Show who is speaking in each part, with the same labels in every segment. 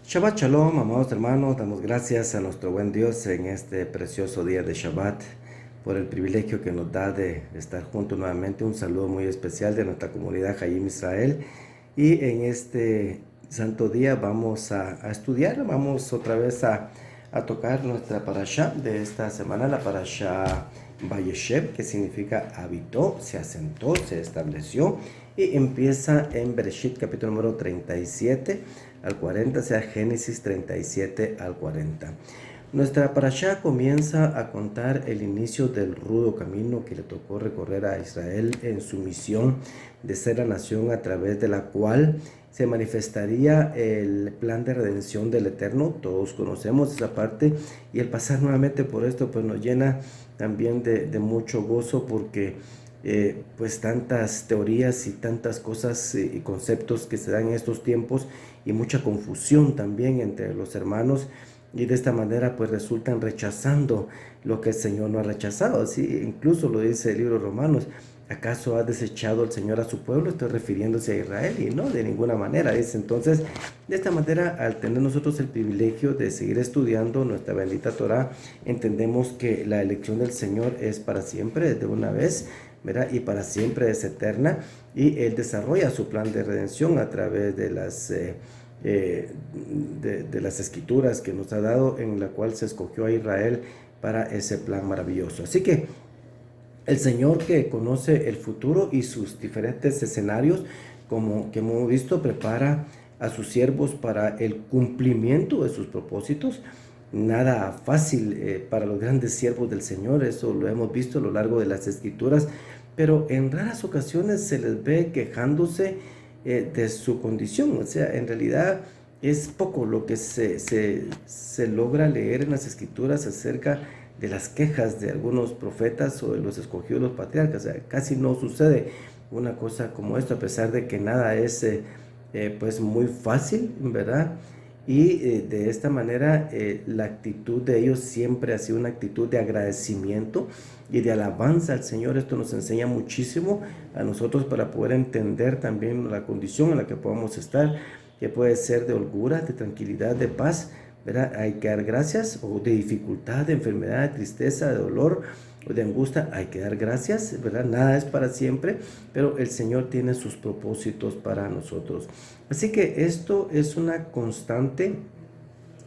Speaker 1: Shabbat Shalom, amados hermanos, damos gracias a nuestro buen Dios en este precioso día de Shabbat por el privilegio que nos da de estar juntos nuevamente. Un saludo muy especial de nuestra comunidad Hayim Israel. Y en este santo día vamos a estudiar, vamos otra vez a tocar nuestra parashá de esta semana, la parashá Vayeshev, que significa habitó, se asentó, se estableció, y empieza en Bereshit capítulo número 37 al 40, sea Génesis 37 al 40. Nuestra parashá comienza a contar el inicio del rudo camino que le tocó recorrer a Israel en su misión de ser la nación a través de la cual se manifestaría el plan de redención del Eterno. Todos conocemos esa parte, y el pasar nuevamente por esto pues nos llena también de mucho gozo, porque pues tantas teorías y tantas cosas y conceptos que se dan en estos tiempos, y mucha confusión también entre los hermanos, y de esta manera pues resultan rechazando lo que el Señor no ha rechazado. Así incluso lo dice el libro de Romanos: ¿acaso ha desechado el Señor a su pueblo? Estoy refiriéndose a Israel, y no, de ninguna manera. Dice entonces, de esta manera, al tener nosotros el privilegio de seguir estudiando nuestra bendita Torah, entendemos que la elección del Señor es para siempre, de una vez, ¿verdad? Y para siempre es eterna, y Él desarrolla su plan de redención a través de las escrituras que nos ha dado, en la cual se escogió a Israel para ese plan maravilloso. Así que el Señor, que conoce el futuro y sus diferentes escenarios, como que hemos visto, prepara a sus siervos para el cumplimiento de sus propósitos. Nada fácil para los grandes siervos del Señor, eso lo hemos visto a lo largo de las escrituras, pero en raras ocasiones se les ve quejándose de su condición. O sea, en realidad es poco lo que se logra leer en las escrituras acerca de las quejas de algunos profetas o de los escogidos, los patriarcas. O sea, casi no sucede una cosa como esto, a pesar de que nada es pues muy fácil, ¿verdad? Y de esta manera la actitud de ellos siempre ha sido una actitud de agradecimiento y de alabanza al Señor. Esto nos enseña muchísimo a nosotros para poder entender también la condición en la que podamos estar, que puede ser de holgura, de tranquilidad, de paz, ¿verdad? Hay que dar gracias, o de dificultad, de enfermedad, de tristeza, de dolor o de angustia, hay que dar gracias, ¿verdad? Nada es para siempre, pero el Señor tiene sus propósitos para nosotros. Así que esto es una constante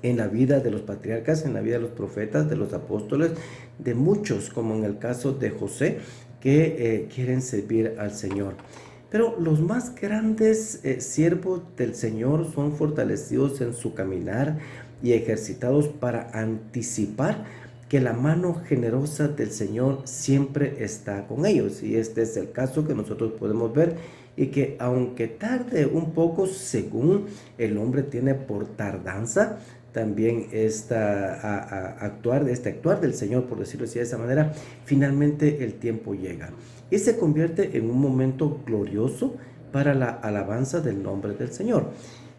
Speaker 1: en la vida de los patriarcas, en la vida de los profetas, de los apóstoles, de muchos, como en el caso de José, que quieren servir al Señor. Pero los más grandes siervos del Señor son fortalecidos en su caminar y ejercitados para anticipar que la mano generosa del Señor siempre está con ellos. Y este es el caso que nosotros podemos ver, y que aunque tarde un poco, según el hombre tiene por tardanza, también este actuar del Señor, por decirlo así de esa manera, finalmente el tiempo llega y se convierte en un momento glorioso para la alabanza del nombre del Señor.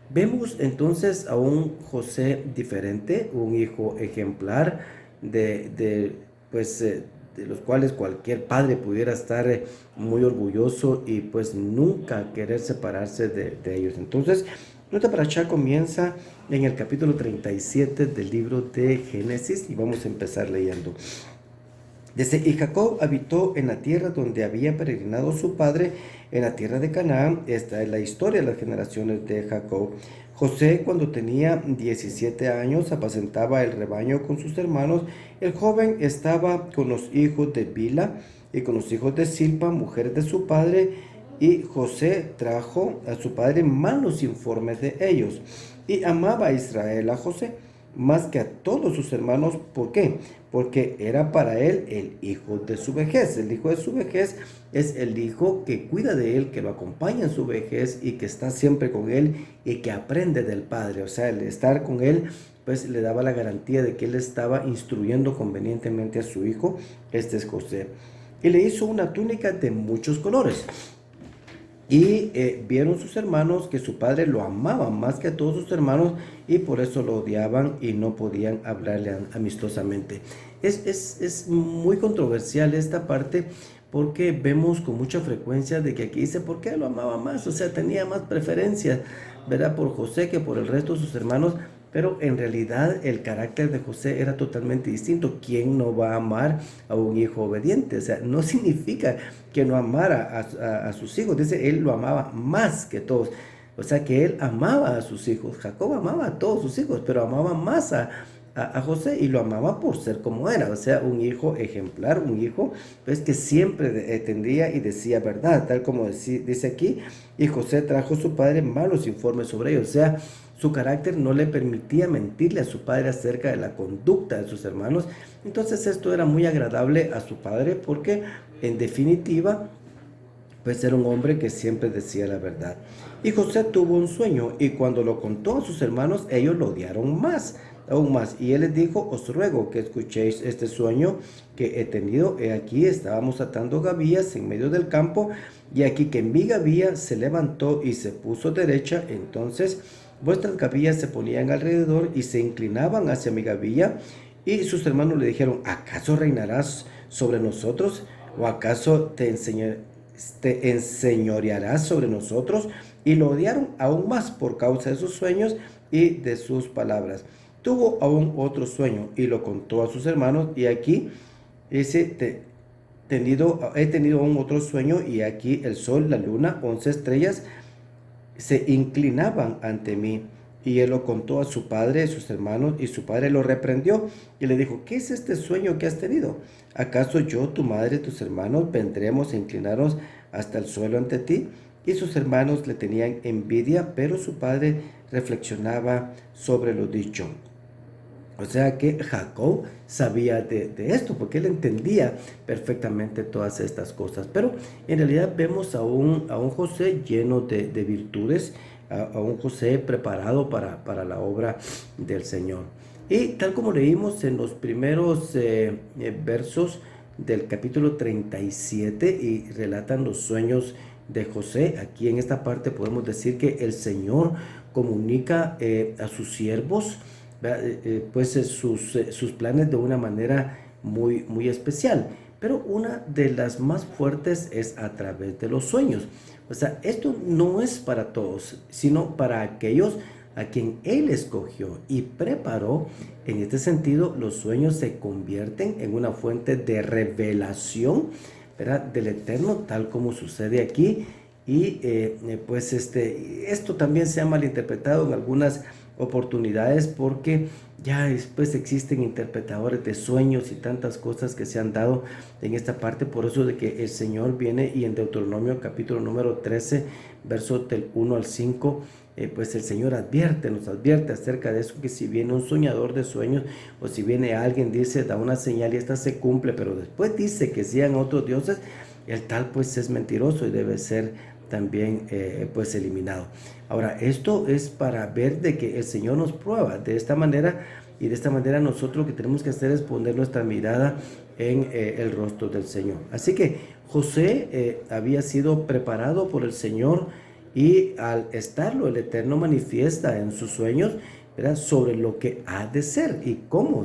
Speaker 1: Vemos entonces a un José diferente, un hijo ejemplar de los cuales cualquier padre pudiera estar muy orgulloso y pues nunca querer separarse de ellos. Entonces, nuestra parashá comienza en el capítulo 37 del libro de Génesis, y vamos a empezar leyendo. Dice: y Jacob habitó en la tierra donde había peregrinado su padre, en la tierra de Canaán. Esta es la historia de las generaciones de Jacob. José, cuando tenía 17 años, apacentaba el rebaño con sus hermanos. El joven estaba con los hijos de Bila y con los hijos de Silpa, mujeres de su padre, y José trajo a su padre malos informes de ellos. Y amaba a Israel a José más que a todos sus hermanos. ¿Por qué? Porque era para él el hijo de su vejez. El hijo de su vejez es el hijo que cuida de él, que lo acompaña en su vejez y que está siempre con él y que aprende del padre. O sea, el estar con él pues le daba la garantía de que él estaba instruyendo convenientemente a su hijo. Este es José. Y le hizo una túnica de muchos colores. Y vieron sus hermanos que su padre lo amaba más que a todos sus hermanos, y por eso lo odiaban y no podían hablarle amistosamente. Es muy controversial esta parte, porque vemos con mucha frecuencia de que aquí dice: ¿por qué lo amaba más? O sea, tenía más preferencia ¿verdad?, por José que por el resto de sus hermanos, pero en realidad el carácter de José era totalmente distinto. ¿Quién no va a amar a un hijo obediente? O sea, no significa que no amara a sus hijos. Dice, él lo amaba más que todos. O sea, que él amaba a sus hijos. Jacob amaba a todos sus hijos, pero amaba más a José, y lo amaba por ser como era, o sea, un hijo ejemplar, un hijo pues que siempre tendría y decía verdad, tal como dice aquí, y José trajo a su padre malos informes sobre ellos, o sea, su carácter no le permitía mentirle a su padre acerca de la conducta de sus hermanos. Entonces esto era muy agradable a su padre porque en definitiva pues era un hombre que siempre decía la verdad. Y José tuvo un sueño, y cuando lo contó a sus hermanos, ellos lo odiaron más, aún más. Y él les dijo, os ruego que escuchéis este sueño que he tenido. He aquí, estábamos atando gavillas en medio del campo, y aquí que mi gavilla se levantó y se puso derecha. Entonces vuestras gavillas se ponían alrededor y se inclinaban hacia mi gavilla. Y sus hermanos le dijeron, ¿acaso reinarás sobre nosotros? ¿O acaso te enseñorearás sobre nosotros? Y lo odiaron aún más por causa de sus sueños y de sus palabras. Tuvo aún otro sueño y lo contó a sus hermanos, y aquí he tenido aún otro sueño, y aquí el sol, la luna, 11 estrellas se inclinaban ante mí. Y él lo contó a su padre, a sus hermanos, y su padre lo reprendió y le dijo, ¿qué es este sueño que has tenido? ¿Acaso yo, tu madre, tus hermanos, vendremos a inclinarnos hasta el suelo ante ti? Y sus hermanos le tenían envidia, pero su padre reflexionaba sobre lo dicho. O sea que Jacob sabía de esto, porque él entendía perfectamente todas estas cosas. Pero en realidad vemos a un José lleno de virtudes, a un José preparado para la obra del Señor. Y tal como leímos en los primeros versos del capítulo 37, y relatan los sueños de José, aquí en esta parte podemos decir que el Señor comunica a sus siervos pues sus planes de una manera muy, muy especial. Pero una de las más fuertes es a través de los sueños. O sea, esto no es para todos, sino para aquellos a quien Él escogió y preparó. En este sentido, los sueños se convierten en una fuente de revelación, ¿verdad?, del Eterno, tal como sucede aquí. Y pues esto también se ha malinterpretado en algunas oportunidades, porque ya después existen interpretadores de sueños y tantas cosas que se han dado en esta parte. Por eso de que el Señor viene, y en Deuteronomio capítulo número 13, versos del 1 al 5, pues el Señor nos advierte acerca de eso, que si viene un soñador de sueños, o si viene alguien, dice, da una señal y esta se cumple, pero después dice que sean otros dioses, el tal pues es mentiroso y debe ser también pues eliminado. Ahora, esto es para ver de que el Señor nos prueba de esta manera, y de esta manera nosotros lo que tenemos que hacer es poner nuestra mirada en el rostro del Señor. Así que José había sido preparado por el Señor, y al estarlo, el Eterno manifiesta en sus sueños, ¿verdad?, sobre lo que ha de ser y cómo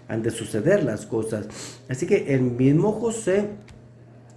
Speaker 1: han de suceder las cosas. Así que el mismo José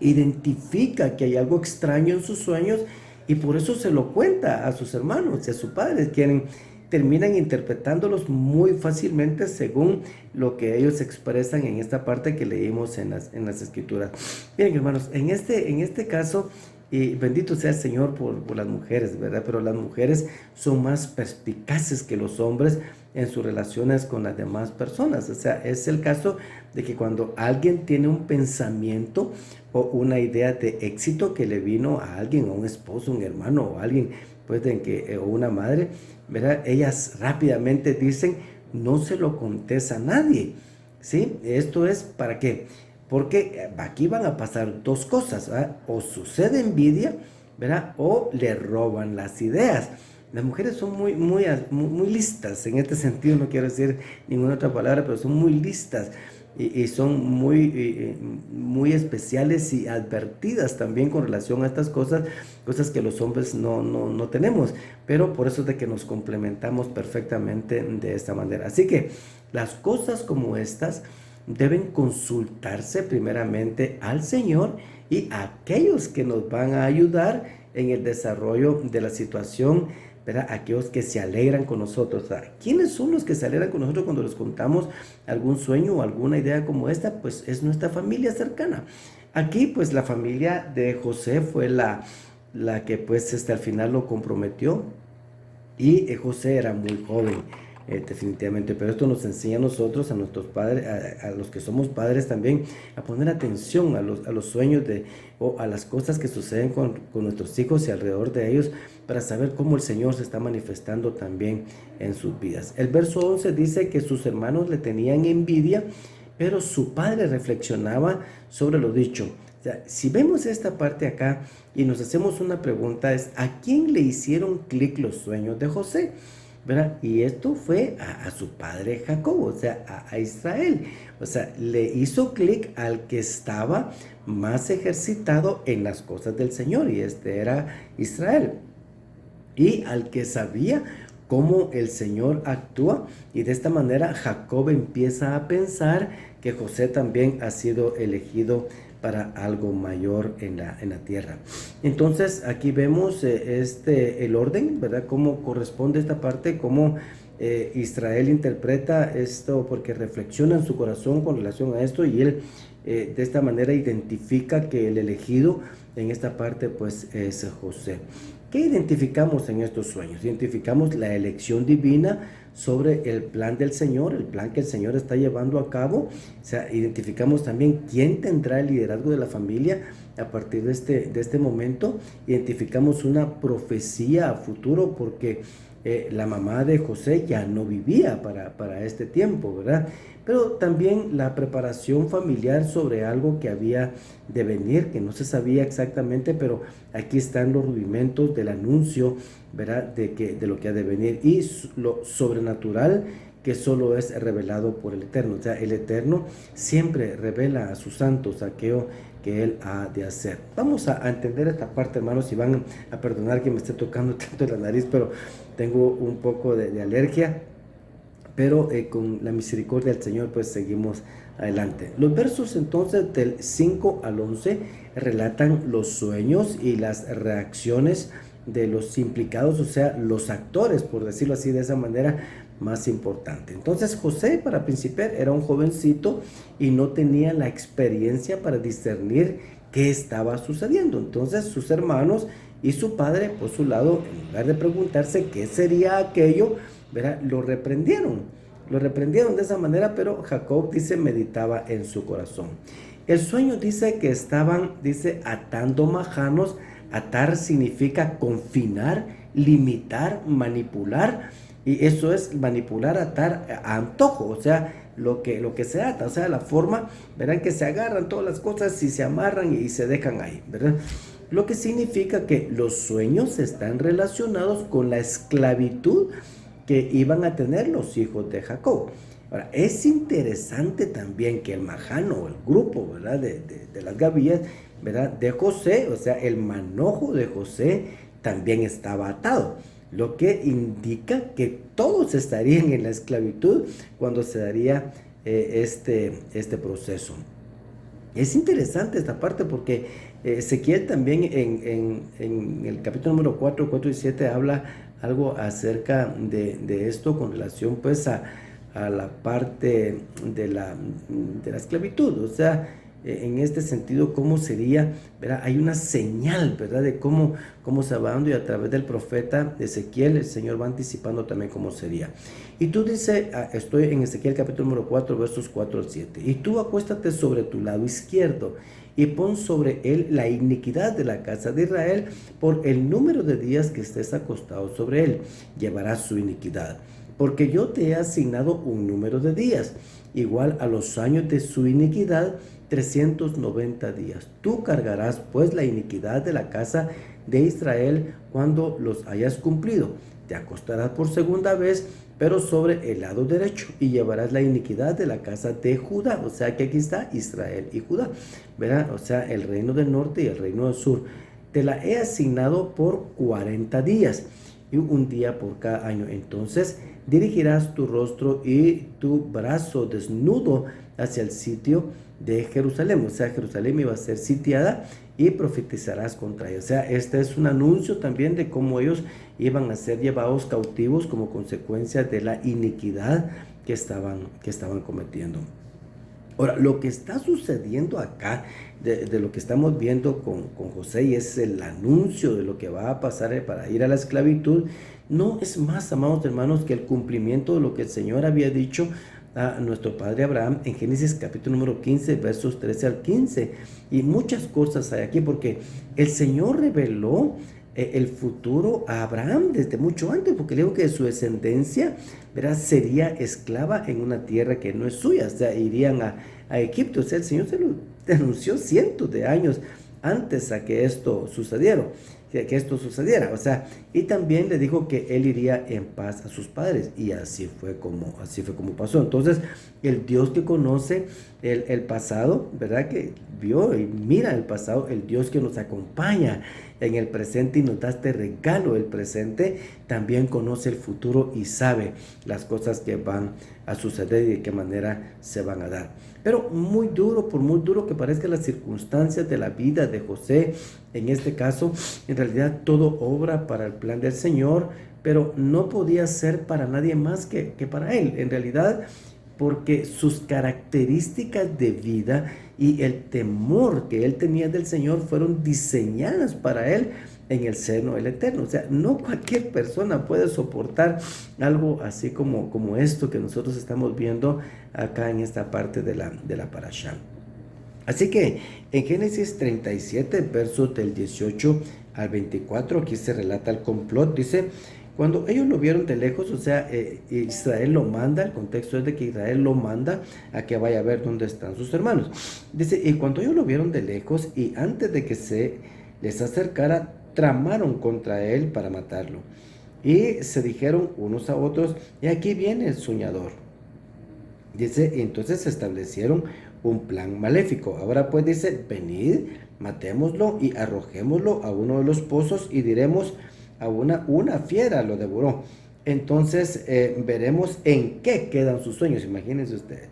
Speaker 1: identifica que hay algo extraño en sus sueños, y por eso se lo cuenta a sus hermanos y a sus padres, quienes terminan interpretándolos muy fácilmente según lo que ellos expresan en esta parte que leímos en las escrituras. Miren, hermanos, en este caso, y bendito sea el Señor por las mujeres, ¿verdad? Pero las mujeres son más perspicaces que los hombres en sus relaciones con las demás personas. O sea, es el caso de que cuando alguien tiene un pensamiento o una idea de éxito que le vino a alguien, a un esposo, un hermano, o alguien, pues, o una madre, ¿verdad?, ellas rápidamente dicen, no se lo contes a nadie, ¿sí? Esto es para qué, porque aquí van a pasar dos cosas, ¿verdad? O sucede envidia, ¿verdad?, o le roban las ideas. Las mujeres son muy listas en este sentido, no quiero decir ninguna otra palabra, pero son muy listas, y son muy especiales y advertidas también con relación a estas cosas que los hombres no tenemos, pero por eso es de que nos complementamos perfectamente de esta manera. Así que las cosas como estas deben consultarse primeramente al Señor y a aquellos que nos van a ayudar en el desarrollo de la situación ¿verdad? Aquellos que se alegran con nosotros. O sea, ¿quiénes son los que se alegran con nosotros cuando les contamos algún sueño o alguna idea como esta? Pues es nuestra familia cercana. Aquí pues la familia de José fue la que pues al final lo comprometió, y José era muy joven, definitivamente, pero esto nos enseña a nosotros, a nuestros padres, a los que somos padres también, a poner atención a los sueños o a las cosas que suceden con nuestros hijos y alrededor de ellos, para saber cómo el Señor se está manifestando también en sus vidas. El verso 11 dice que sus hermanos le tenían envidia, pero su padre reflexionaba sobre lo dicho. O sea, si vemos esta parte acá y nos hacemos una pregunta, es ¿a quién le hicieron clic los sueños de José? ¿Verdad? Y esto fue a su padre Jacob, o sea, a Israel. O sea, le hizo clic al que estaba más ejercitado en las cosas del Señor, y este era Israel. Y al que sabía cómo el Señor actúa, y de esta manera Jacob empieza a pensar que José también ha sido elegido para algo mayor en la tierra. Entonces aquí vemos el orden, ¿verdad? Cómo corresponde esta parte, cómo Israel interpreta esto, porque reflexiona en su corazón con relación a esto, y él de esta manera identifica que el elegido en esta parte pues es José. ¿Qué identificamos en estos sueños? Identificamos la elección divina sobre el plan del Señor, el plan que el Señor está llevando a cabo. O sea, identificamos también quién tendrá el liderazgo de la familia a partir de este momento. Identificamos una profecía a futuro, porque la mamá de José ya no vivía para este tiempo, ¿verdad? Pero también la preparación familiar sobre algo que había de venir, que no se sabía exactamente, pero aquí están los rudimentos del anuncio, ¿verdad? De lo que ha de venir, y lo sobrenatural que solo es revelado por el Eterno. O sea, el Eterno siempre revela a sus santos aquello que Él ha de hacer. Vamos a entender esta parte, hermanos, y van a perdonar que me esté tocando tanto la nariz, pero tengo un poco de alergia. Pero con la misericordia del Señor pues seguimos adelante. Los versos entonces del 5 al 11 relatan los sueños y las reacciones de los implicados, o sea, los actores, por decirlo así, de esa manera más importante. Entonces José, para principiar, era un jovencito y no tenía la experiencia para discernir qué estaba sucediendo. Entonces sus hermanos y su padre, por su lado, en lugar de preguntarse qué sería aquello, ¿verdad? Lo reprendieron de esa manera, pero Jacob, dice, meditaba en su corazón. El sueño dice que estaban, dice, atando majanos. Atar significa confinar, limitar, manipular, y eso es manipular, atar a antojo, o sea, lo que se ata, o sea, la forma, verán que se agarran todas las cosas y se amarran y se dejan ahí, ¿verdad? Lo que significa que los sueños están relacionados con la esclavitud que iban a tener los hijos de Jacob. Ahora, es interesante también que el majano, el grupo, ¿verdad? de las gavillas, ¿verdad? De José, o sea, el manojo de José también estaba atado, lo que indica que todos estarían en la esclavitud cuando se daría este proceso. Es interesante esta parte, porque Ezequiel también en el capítulo número 4 y 7 habla algo acerca de esto con relación pues a la parte de la esclavitud. O sea, en este sentido, ¿cómo sería? ¿Verdad? Hay una señal, ¿verdad? De cómo se va dando, y a través del profeta Ezequiel el Señor va anticipando también cómo sería. Y tú dice, estoy en Ezequiel capítulo número 4, versos 4 al 7. Y tú acuéstate sobre tu lado izquierdo y pon sobre él la iniquidad de la casa de Israel, por el número de días que estés acostado sobre él, llevarás su iniquidad. Porque yo te he asignado un número de días, igual a los años de su iniquidad, 390 días. Tú cargarás pues la iniquidad de la casa de Israel cuando los hayas cumplido. Te acostarás por segunda vez, pero sobre el lado derecho, y llevarás la iniquidad de la casa de Judá. O sea que aquí está Israel y Judá, ¿verdad? O sea, el reino del norte y el reino del sur. Te la he asignado por 40 días. y un día por cada año. Entonces dirigirás tu rostro y tu brazo desnudo hacia el sitio de Jerusalén. O sea, Jerusalén iba a ser sitiada y profetizarás contra ella. O sea, este es un anuncio también de cómo ellos iban a ser llevados cautivos como consecuencia de la iniquidad que estaban cometiendo. Ahora, lo que está sucediendo acá, de lo que estamos viendo con José, y es el anuncio de lo que va a pasar para ir a la esclavitud, no es más, amados hermanos, que el cumplimiento de lo que el Señor había dicho a nuestro padre Abraham en Génesis capítulo número 15, versos 13 al 15. Y muchas cosas hay aquí, porque el Señor reveló el futuro a Abraham desde mucho antes, porque le digo que su descendencia, ¿verdad?, sería esclava en una tierra que no es suya, o sea, irían a Egipto. O sea, el Señor se lo denunció cientos de años antes a que esto sucediera, o sea, y también le dijo que él iría en paz a sus padres, y así fue como pasó. Entonces, el Dios que conoce el pasado, ¿verdad?, que vio y mira el pasado, el Dios que nos acompaña en el presente y nos da este regalo del presente, también conoce el futuro y sabe las cosas que van a suceder y de qué manera se van a dar. Pero muy duro, por muy duro que parezcan las circunstancias de la vida de José, en este caso, en realidad todo obra para el plan del Señor, pero no podía ser para nadie más que para él, en realidad, porque sus características de vida y el temor que él tenía del Señor fueron diseñadas para él en el seno del Eterno. O sea, no cualquier persona puede soportar algo así como esto que nosotros estamos viendo acá en esta parte de la parashá. Así que en Génesis 37, versos del 18 al 24, aquí se relata el complot. Dice: cuando ellos lo vieron de lejos, o sea, Israel lo manda, el contexto es de que Israel lo manda a que vaya a ver dónde están sus hermanos. Dice: y cuando ellos lo vieron de lejos y antes de que se les acercara, tramaron contra él para matarlo. Y se dijeron unos a otros: y aquí viene el soñador. Dice: entonces se establecieron un plan maléfico. Ahora pues, dice: venid, matémoslo y arrojémoslo a uno de los pozos y diremos a una fiera lo devoró. Entonces veremos en qué quedan sus sueños. Imagínense ustedes.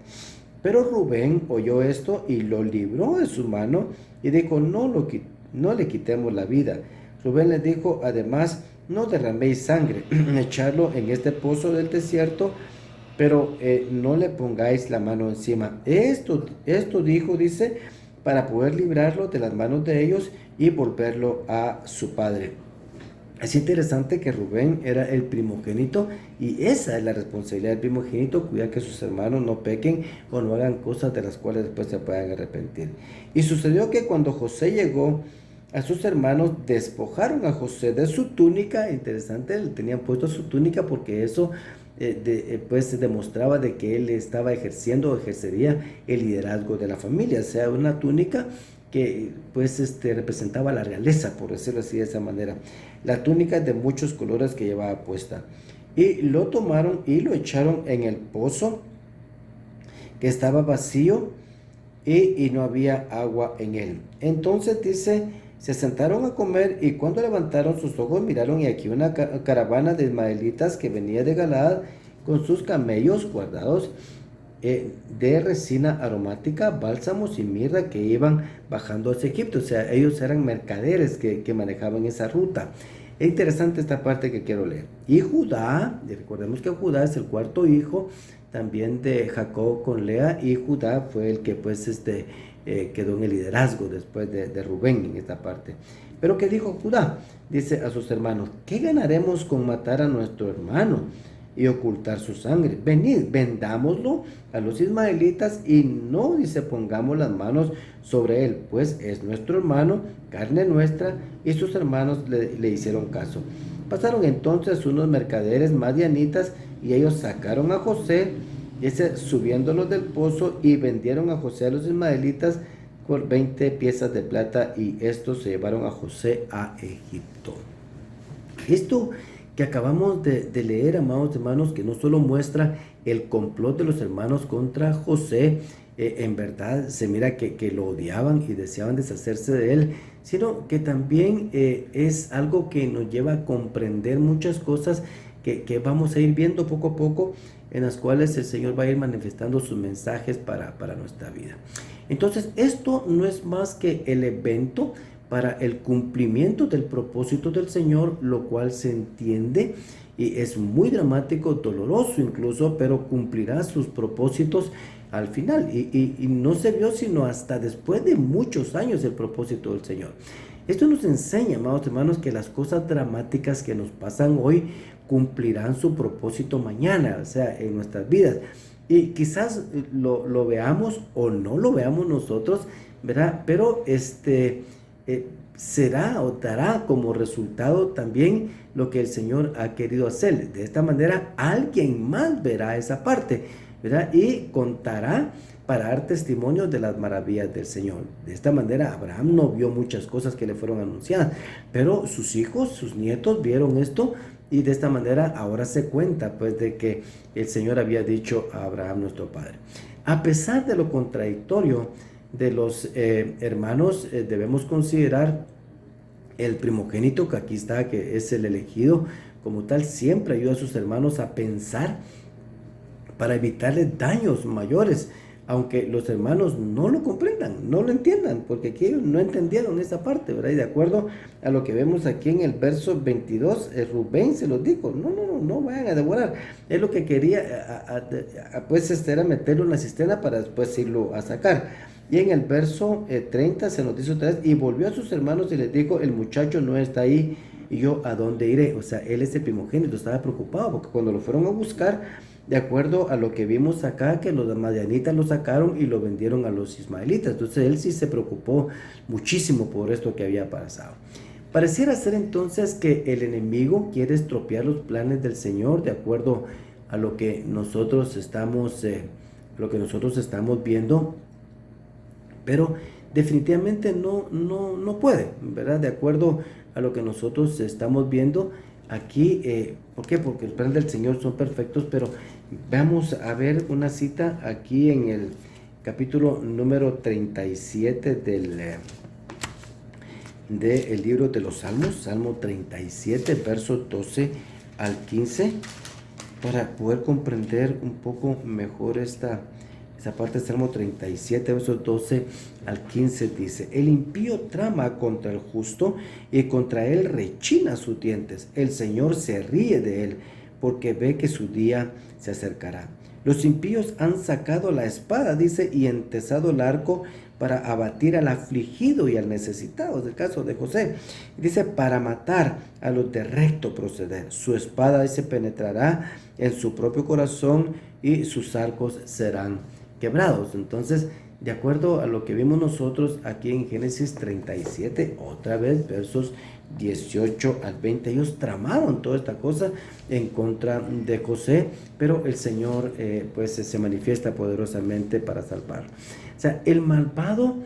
Speaker 1: Pero Rubén oyó esto y lo libró de su mano y dijo: no le quitemos la vida. Rubén les dijo: además, no derraméis sangre, echarlo en este pozo del desierto, pero no le pongáis la mano encima. Esto dijo, dice, para poder librarlo de las manos de ellos y volverlo a su padre. Es interesante que Rubén era el primogénito, y esa es la responsabilidad del primogénito: cuidar que sus hermanos no pequen o no hagan cosas de las cuales después se puedan arrepentir. Y sucedió que cuando José llegó a sus hermanos, despojaron a José de su túnica. Interesante, le tenían puesto su túnica porque eso pues demostraba de que él estaba ejerciendo o ejercería el liderazgo de la familia. O sea, una túnica que pues representaba la realeza, por decirlo así, de esa manera. La túnica de muchos colores que llevaba puesta. Y lo tomaron y lo echaron en el pozo que estaba vacío y no había agua en él. Entonces dice: se sentaron a comer, y cuando levantaron sus ojos miraron, y aquí una caravana de ismaelitas que venía de Galaad con sus camellos guardados de resina aromática, bálsamos y mirra, que iban bajando hacia Egipto. O sea, ellos eran mercaderes que manejaban esa ruta. Es interesante esta parte que quiero leer. Y Judá, recordemos que Judá es el cuarto hijo también de Jacob con Lea, y Judá fue el que pues quedó en el liderazgo después de Rubén en esta parte. Pero ¿qué dijo Judá? Dice a sus hermanos: ¿qué ganaremos con matar a nuestro hermano y ocultar su sangre? Venid, vendámoslo a los ismaelitas, y no, dice, pongamos las manos sobre él, pues es nuestro hermano, carne nuestra. Y sus hermanos le hicieron caso. Pasaron entonces unos mercaderes madianitas, y ellos sacaron a José, subiéndolo del pozo, y vendieron a José a los ismaelitas por 20 piezas de plata, y estos se llevaron a José a Egipto. Esto que acabamos de leer, amados hermanos, que no solo muestra el complot de los hermanos contra José en verdad se mira que lo odiaban y deseaban deshacerse de él, sino que también es algo que nos lleva a comprender muchas cosas que vamos a ir viendo poco a poco, en las cuales el Señor va a ir manifestando sus mensajes para nuestra vida. Entonces, esto no es más que el evento para el cumplimiento del propósito del Señor, lo cual se entiende y es muy dramático, doloroso incluso, pero cumplirá sus propósitos al final. Y no se vio sino hasta después de muchos años el propósito del Señor. Esto nos enseña, amados hermanos, que las cosas dramáticas que nos pasan hoy cumplirán su propósito mañana, o sea, en nuestras vidas. Y quizás lo veamos o no lo veamos nosotros, ¿verdad? Pero será o dará como resultado también lo que el Señor ha querido hacer. De esta manera, alguien más verá esa parte, ¿verdad? Y contará para dar testimonio de las maravillas del Señor. De esta manera, Abraham no vio muchas cosas que le fueron anunciadas, pero sus hijos, sus nietos vieron esto, y de esta manera ahora se cuenta pues de que el Señor había dicho a Abraham nuestro padre. A pesar de lo contradictorio de los hermanos, debemos considerar el primogénito, que aquí está, que es el elegido como tal, siempre ayuda a sus hermanos a pensar para evitarles daños mayores, aunque los hermanos no lo comprendan, no lo entiendan, porque aquí ellos no entendieron esa parte, ¿verdad? Y de acuerdo a lo que vemos aquí en el verso 22, Rubén se los dijo, no vayan a devorar. Él lo que quería, pues, era meterlo en la cisterna para después irlo a sacar. Y en el verso 30 se nos dice otra vez, y volvió a sus hermanos y les dijo, el muchacho no está ahí, y yo a dónde iré. O sea, él es el primogénito, estaba preocupado, porque cuando lo fueron a buscar, de acuerdo a lo que vimos acá, que los madianitas lo sacaron y lo vendieron a los ismaelitas. Entonces él sí se preocupó muchísimo por esto que había pasado. Pareciera ser entonces que el enemigo quiere estropear los planes del Señor, de acuerdo a lo que nosotros estamos viendo, pero definitivamente no puede, ¿verdad? De acuerdo a lo que nosotros estamos viendo aquí, ¿por qué? Porque los planes del Señor son perfectos, pero vamos a ver una cita aquí en el capítulo número 37 del libro de los Salmos, Salmo 37, versos 12 al 15, para poder comprender un poco mejor esa parte. Salmo 37, versos 12 al 15 dice, el impío trama contra el justo y contra él rechina sus dientes. El Señor se ríe de él porque ve que su día se acercará. Los impíos han sacado la espada, dice, y entesado el arco para abatir al afligido y al necesitado. Es el caso de José. Dice, para matar a los de recto proceder. Su espada, dice, penetrará en su propio corazón y sus arcos serán quebrados. Entonces, de acuerdo a lo que vimos nosotros aquí en Génesis 37, otra vez, versos 18 al 20, ellos tramaron toda esta cosa en contra de José, pero el Señor pues se manifiesta poderosamente para salvarlo. O sea, el malvado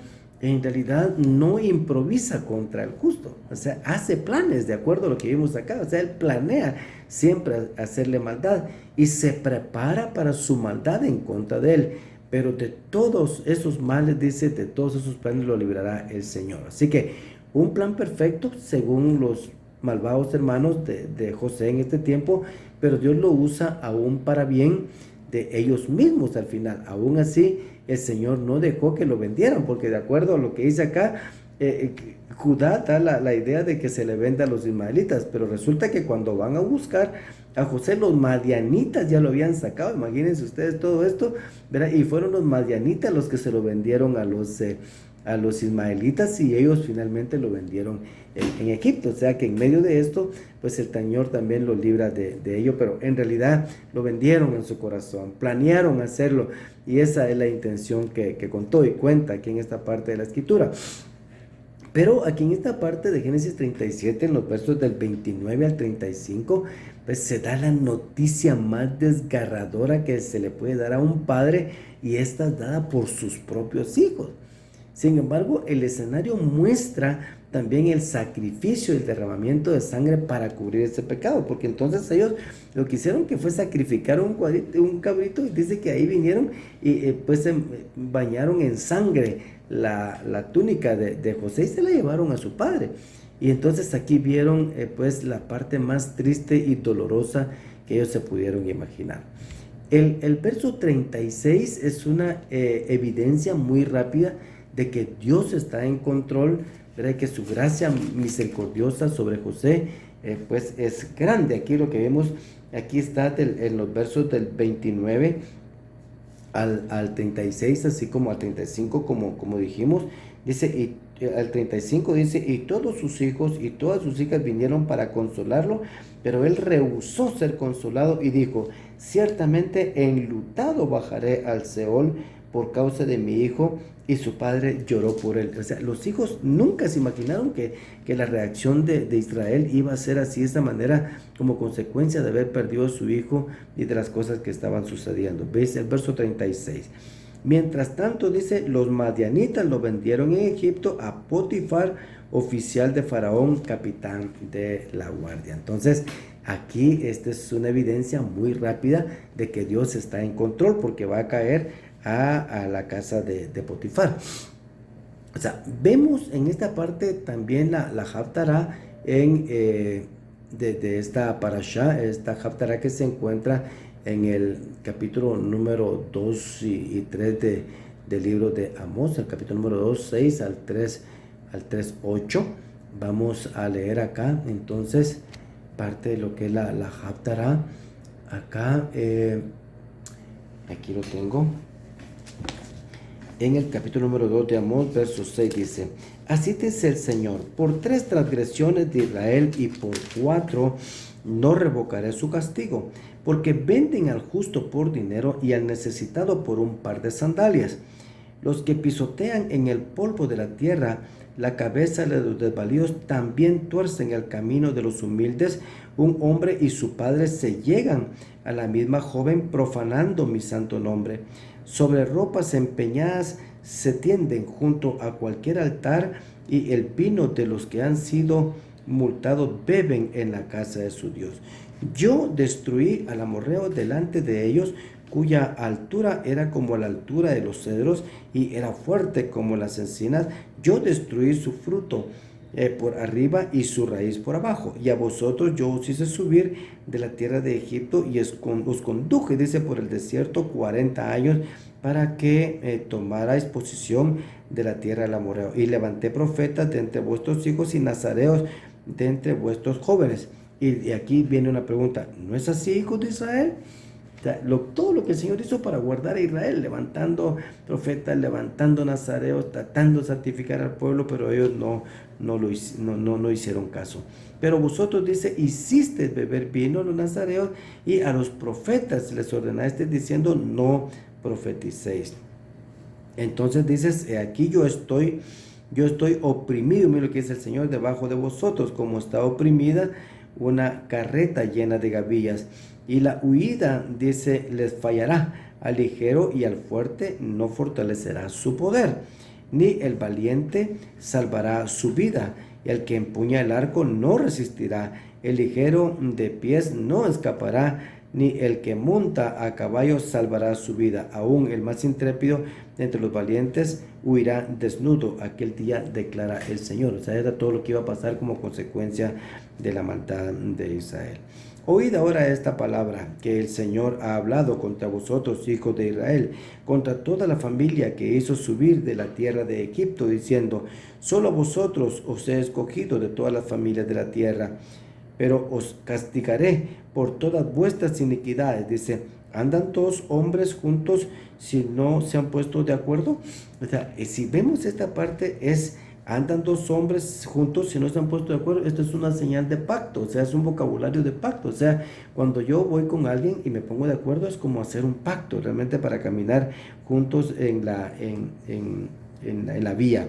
Speaker 1: en realidad no improvisa contra el justo, o sea, hace planes de acuerdo a lo que vimos acá, o sea, él planea siempre hacerle maldad y se prepara para su maldad en contra de él. Pero de todos esos males, dice, de todos esos planes lo librará el Señor. Así que un plan perfecto según los malvados hermanos de José en este tiempo, pero Dios lo usa aún para bien de ellos mismos al final. Aún así, el Señor no dejó que lo vendieran, porque de acuerdo a lo que dice acá, Judá da la idea de que se le venda a los ismaelitas, pero resulta que cuando van a buscar a José, los madianitas ya lo habían sacado. Imagínense ustedes todo esto, ¿verdad? Y fueron los madianitas los que se lo vendieron a los ismaelitas, y ellos finalmente lo vendieron en Egipto. O sea que en medio de esto, pues el Señor también lo libra de ello, pero en realidad lo vendieron en su corazón, planearon hacerlo, y esa es la intención que contó y cuenta aquí en esta parte de la escritura. Pero aquí en esta parte de Génesis 37, en los versos del 29 al 35, pues se da la noticia más desgarradora que se le puede dar a un padre, y esta es dada por sus propios hijos. Sin embargo, el escenario muestra también el sacrificio y el derramamiento de sangre para cubrir ese pecado, porque entonces ellos lo que hicieron que fue sacrificar un cabrito, y dice que ahí vinieron y pues se bañaron en sangre la túnica de José y se la llevaron a su padre. Y entonces aquí vieron pues la parte más triste y dolorosa que ellos se pudieron imaginar. El verso 36 es una evidencia muy rápida de que Dios está en control, ¿verdad? Que su gracia misericordiosa sobre José pues es grande. Aquí lo que vemos, aquí está en los versos del 29 al 36, así como al 35, como dijimos, dice, y al 35 dice, y todos sus hijos y todas sus hijas vinieron para consolarlo, pero él rehusó ser consolado y dijo, ciertamente enlutado bajaré al Seol por causa de mi hijo, y su padre lloró por él. O sea, los hijos nunca se imaginaron que la reacción de Israel iba a ser así, de esta manera, como consecuencia de haber perdido a su hijo y de las cosas que estaban sucediendo. ¿Veis? El verso 36. Mientras tanto, dice, los madianitas lo vendieron en Egipto a Potifar, oficial de Faraón, capitán de la guardia. Entonces, aquí esta es una evidencia muy rápida de que Dios está en control, porque va a caer a la casa de Potifar. O sea, vemos en esta parte también la Haftará de esta parashá, esta Haftará que se encuentra en el capítulo número 2 y 3 del libro de Amós, el capítulo número 2, 6 al 3, 8. Vamos a leer acá, entonces, parte de lo que es la Haftará. Acá, aquí lo tengo. En el capítulo número 2 de Amós, verso 6 dice, así dice el Señor, por 3 transgresiones de Israel y por 4 no revocaré su castigo, porque venden al justo por dinero y al necesitado por un par de sandalias. Los que pisotean en el polvo de la tierra la cabeza de los desvalidos también tuercen el camino de los humildes. Un hombre y su padre se llegan a la misma joven profanando mi santo nombre. Sobre ropas empeñadas se tienden junto a cualquier altar y el vino de los que han sido multados beben en la casa de su Dios. Yo destruí al amorreo delante de ellos, cuya altura era como la altura de los cedros y era fuerte como las encinas. Yo destruí su fruto por arriba y su raíz por abajo. Y a vosotros yo os hice subir de la tierra de Egipto y os conduje, dice, por el desierto 40 años para que tomarais posesión de la tierra del amorreo. Y levanté profetas de entre vuestros hijos y nazareos de entre vuestros jóvenes. Y aquí viene una pregunta, ¿no es así, hijos de Israel? O sea, todo lo que el Señor hizo para guardar a Israel, levantando profetas, levantando nazareos, tratando de santificar al pueblo, pero ellos no hicieron caso. Pero vosotros, dice, hiciste beber vino a los nazareos y a los profetas les ordenaste diciendo, no profeticéis. Entonces dices, aquí yo estoy oprimido, mira lo que dice el Señor, debajo de vosotros, como está oprimida una carreta llena de gavillas. Y la huida, dice, les fallará. Al ligero y al fuerte no fortalecerá su poder, ni el valiente salvará su vida. Y el que empuña el arco no resistirá. El ligero de pies no escapará, ni el que monta a caballo salvará su vida. Aún el más intrépido entre los valientes huirá desnudo. Aquel día declara el Señor. O sea, era todo lo que iba a pasar como consecuencia de la maldad de Israel. Oíd ahora esta palabra que el Señor ha hablado contra vosotros, hijos de Israel, contra toda la familia que hizo subir de la tierra de Egipto, diciendo, solo a vosotros os he escogido de todas las familias de la tierra, pero os castigaré por todas vuestras iniquidades. Dice, ¿andan todos hombres juntos si no se han puesto de acuerdo? O sea, si vemos esta parte es, andan dos hombres juntos si no se han puesto de acuerdo. Esto es una señal de pacto, o sea, es un vocabulario de pacto. O sea, cuando yo voy con alguien y me pongo de acuerdo es como hacer un pacto realmente para caminar juntos en la vía.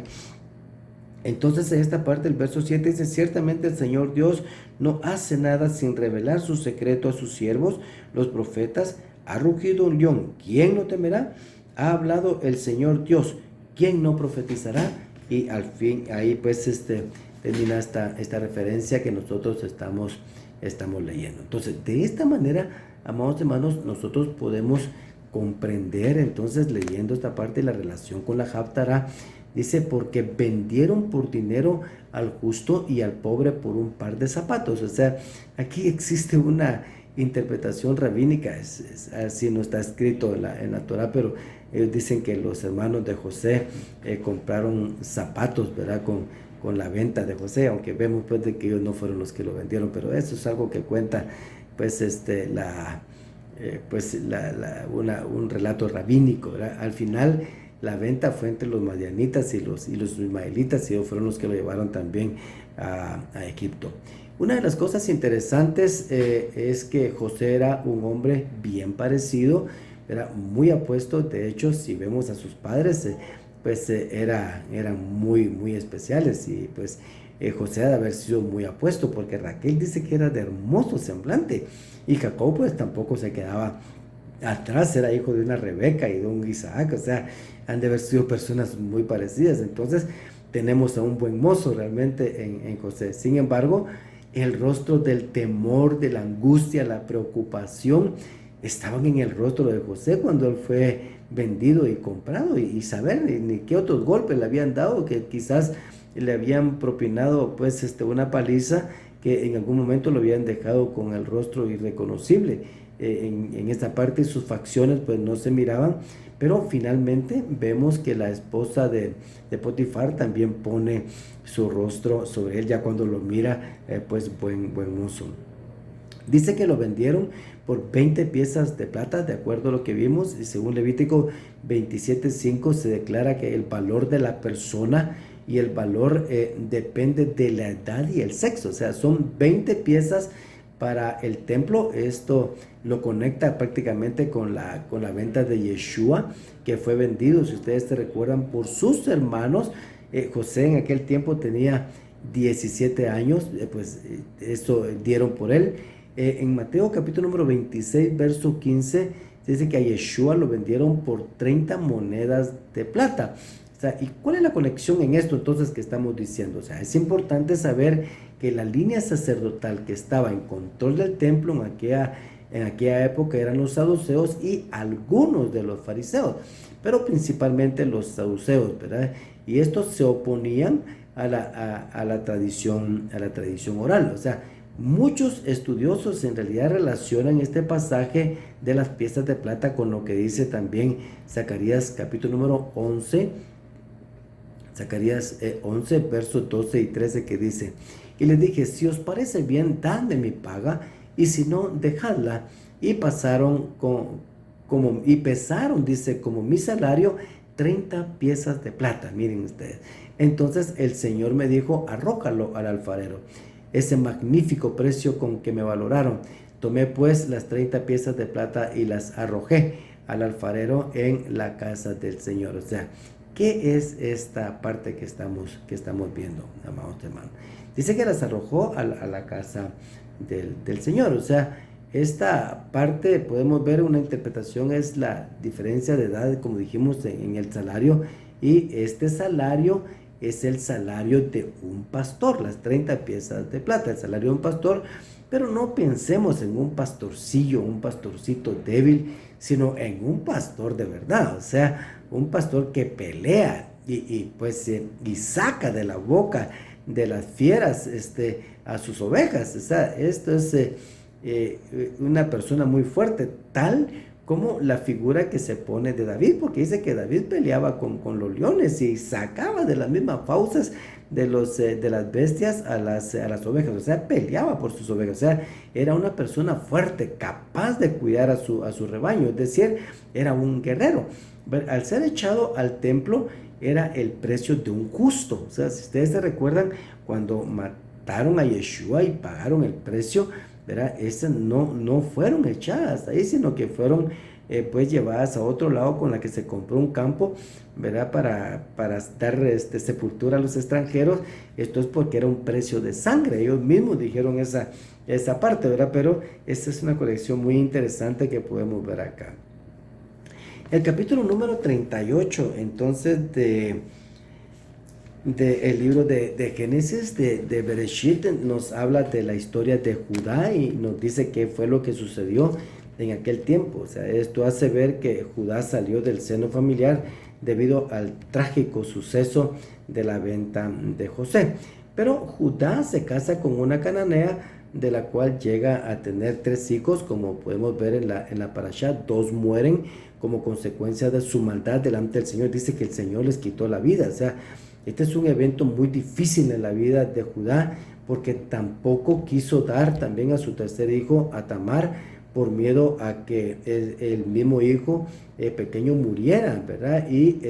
Speaker 1: Entonces en esta parte del verso 7 dice, ciertamente el Señor Dios no hace nada sin revelar su secreto a sus siervos, los profetas. Ha rugido un león, ¿quién lo temerá? Ha hablado el Señor Dios, ¿quién no profetizará? Y al fin, ahí pues termina esta referencia que nosotros estamos leyendo. Entonces, de esta manera, amados hermanos, nosotros podemos comprender, entonces, leyendo esta parte, la relación con la Haftarah. Dice, porque vendieron por dinero al justo y al pobre por un par de zapatos. O sea, aquí existe una interpretación rabínica, así no está escrito en la Torah, pero ellos dicen que los hermanos de José compraron zapatos, ¿verdad? Con la venta de José, aunque vemos pues de que ellos no fueron los que lo vendieron, pero eso es algo que cuenta pues un relato rabínico, ¿verdad? Al final la venta fue entre los madianitas y los ismaelitas, y ellos fueron los que lo llevaron también a Egipto. Una de las cosas interesantes es que José era un hombre bien parecido, era muy apuesto. De hecho, si vemos a sus padres, eran muy especiales, y pues José ha de haber sido muy apuesto, porque Raquel dice que era de hermoso semblante, y Jacob pues tampoco se quedaba atrás, era hijo de una Rebeca y de un Isaac, o sea, han de haber sido personas muy parecidas. Entonces tenemos a un buen mozo realmente en José. Sin embargo, el rostro del temor, de la angustia, la preocupación, estaban en el rostro de José cuando él fue vendido y comprado, y saber ni qué otros golpes le habían dado, que quizás le habían propinado pues una paliza, que en algún momento lo habían dejado con el rostro irreconocible. En esta parte sus facciones pues no se miraban, pero finalmente vemos que la esposa de Potifar también pone su rostro sobre él, ya cuando lo mira, pues buen mozo. Dice que lo vendieron por 20 piezas de plata, de acuerdo a lo que vimos, y según Levítico 27:5 se declara que el valor de la persona y el valor depende de la edad y el sexo. O sea, son 20 piezas para el templo. Esto lo conecta prácticamente con la venta de Yeshua, que fue vendido, si ustedes se recuerdan, por sus hermanos. José en aquel tiempo tenía 17 años, esto dieron por él. En Mateo capítulo número 26, verso 15, dice que a Yeshua lo vendieron por 30 monedas de plata. O sea, ¿y cuál es la conexión en esto entonces que estamos diciendo? O sea, es importante saber que la línea sacerdotal que estaba en control del templo en aquella época eran los saduceos y algunos de los fariseos, pero principalmente los saduceos, ¿verdad? Y estos se oponían a la tradición oral. O sea, muchos estudiosos en realidad relacionan este pasaje de las piezas de plata con lo que dice también Zacarías capítulo número 11, Zacarías 11, versos 12 y 13, que dice: y les dije, si os parece bien, dadme mi paga, y si no, dejadla. Y pesaron, dice, como mi salario, 30 piezas de plata. Miren ustedes. Entonces el Señor me dijo, arrójalo al alfarero, ese magnífico precio con que me valoraron. Tomé pues las 30 piezas de plata y las arrojé al alfarero en la casa del Señor. O sea, ¿qué es esta parte que estamos viendo, amados hermanos? Dice que las arrojó a la casa del Señor. O sea, esta parte podemos ver una interpretación, es la diferencia de edad, como dijimos, en el salario. Y este salario es el salario de un pastor, las 30 piezas de plata, el salario de un pastor. Pero no pensemos en un pastorcillo, un pastorcito débil, sino en un pastor de verdad. O sea, un pastor que pelea y saca de la boca de las fieras a sus ovejas. O sea, esto es una persona muy fuerte, tal como la figura que se pone de David, porque dice que David peleaba con los leones y sacaba de las mismas fauces de las bestias a las ovejas. O sea, peleaba por sus ovejas. O sea, era una persona fuerte, capaz de cuidar a su rebaño. Es decir, era un guerrero. Al ser echado al templo, era el precio de un justo. O sea, si ustedes se recuerdan, cuando mataron a Yeshua y pagaron el precio, ¿verdad? Esas no fueron echadas ahí, sino que fueron llevadas a otro lado, con la que se compró un campo, ¿verdad? Para dar sepultura a los extranjeros. Esto es porque era un precio de sangre. Ellos mismos dijeron esa parte, ¿verdad? Pero esta es una colección muy interesante que podemos ver acá. El capítulo número 38, entonces, el libro de Génesis, de Bereshit, nos habla de la historia de Judá y nos dice qué fue lo que sucedió en aquel tiempo. O sea, esto hace ver que Judá salió del seno familiar debido al trágico suceso de la venta de José. Pero Judá se casa con una cananea, de la cual llega a tener 3 hijos, como podemos ver en la parashá. 2 mueren como consecuencia de su maldad delante del Señor. Dice que el Señor les quitó la vida. O sea, este es un evento muy difícil en la vida de Judá, porque tampoco quiso dar también a su 3er hijo, a Tamar, por miedo a que el mismo hijo pequeño muriera, ¿verdad? Y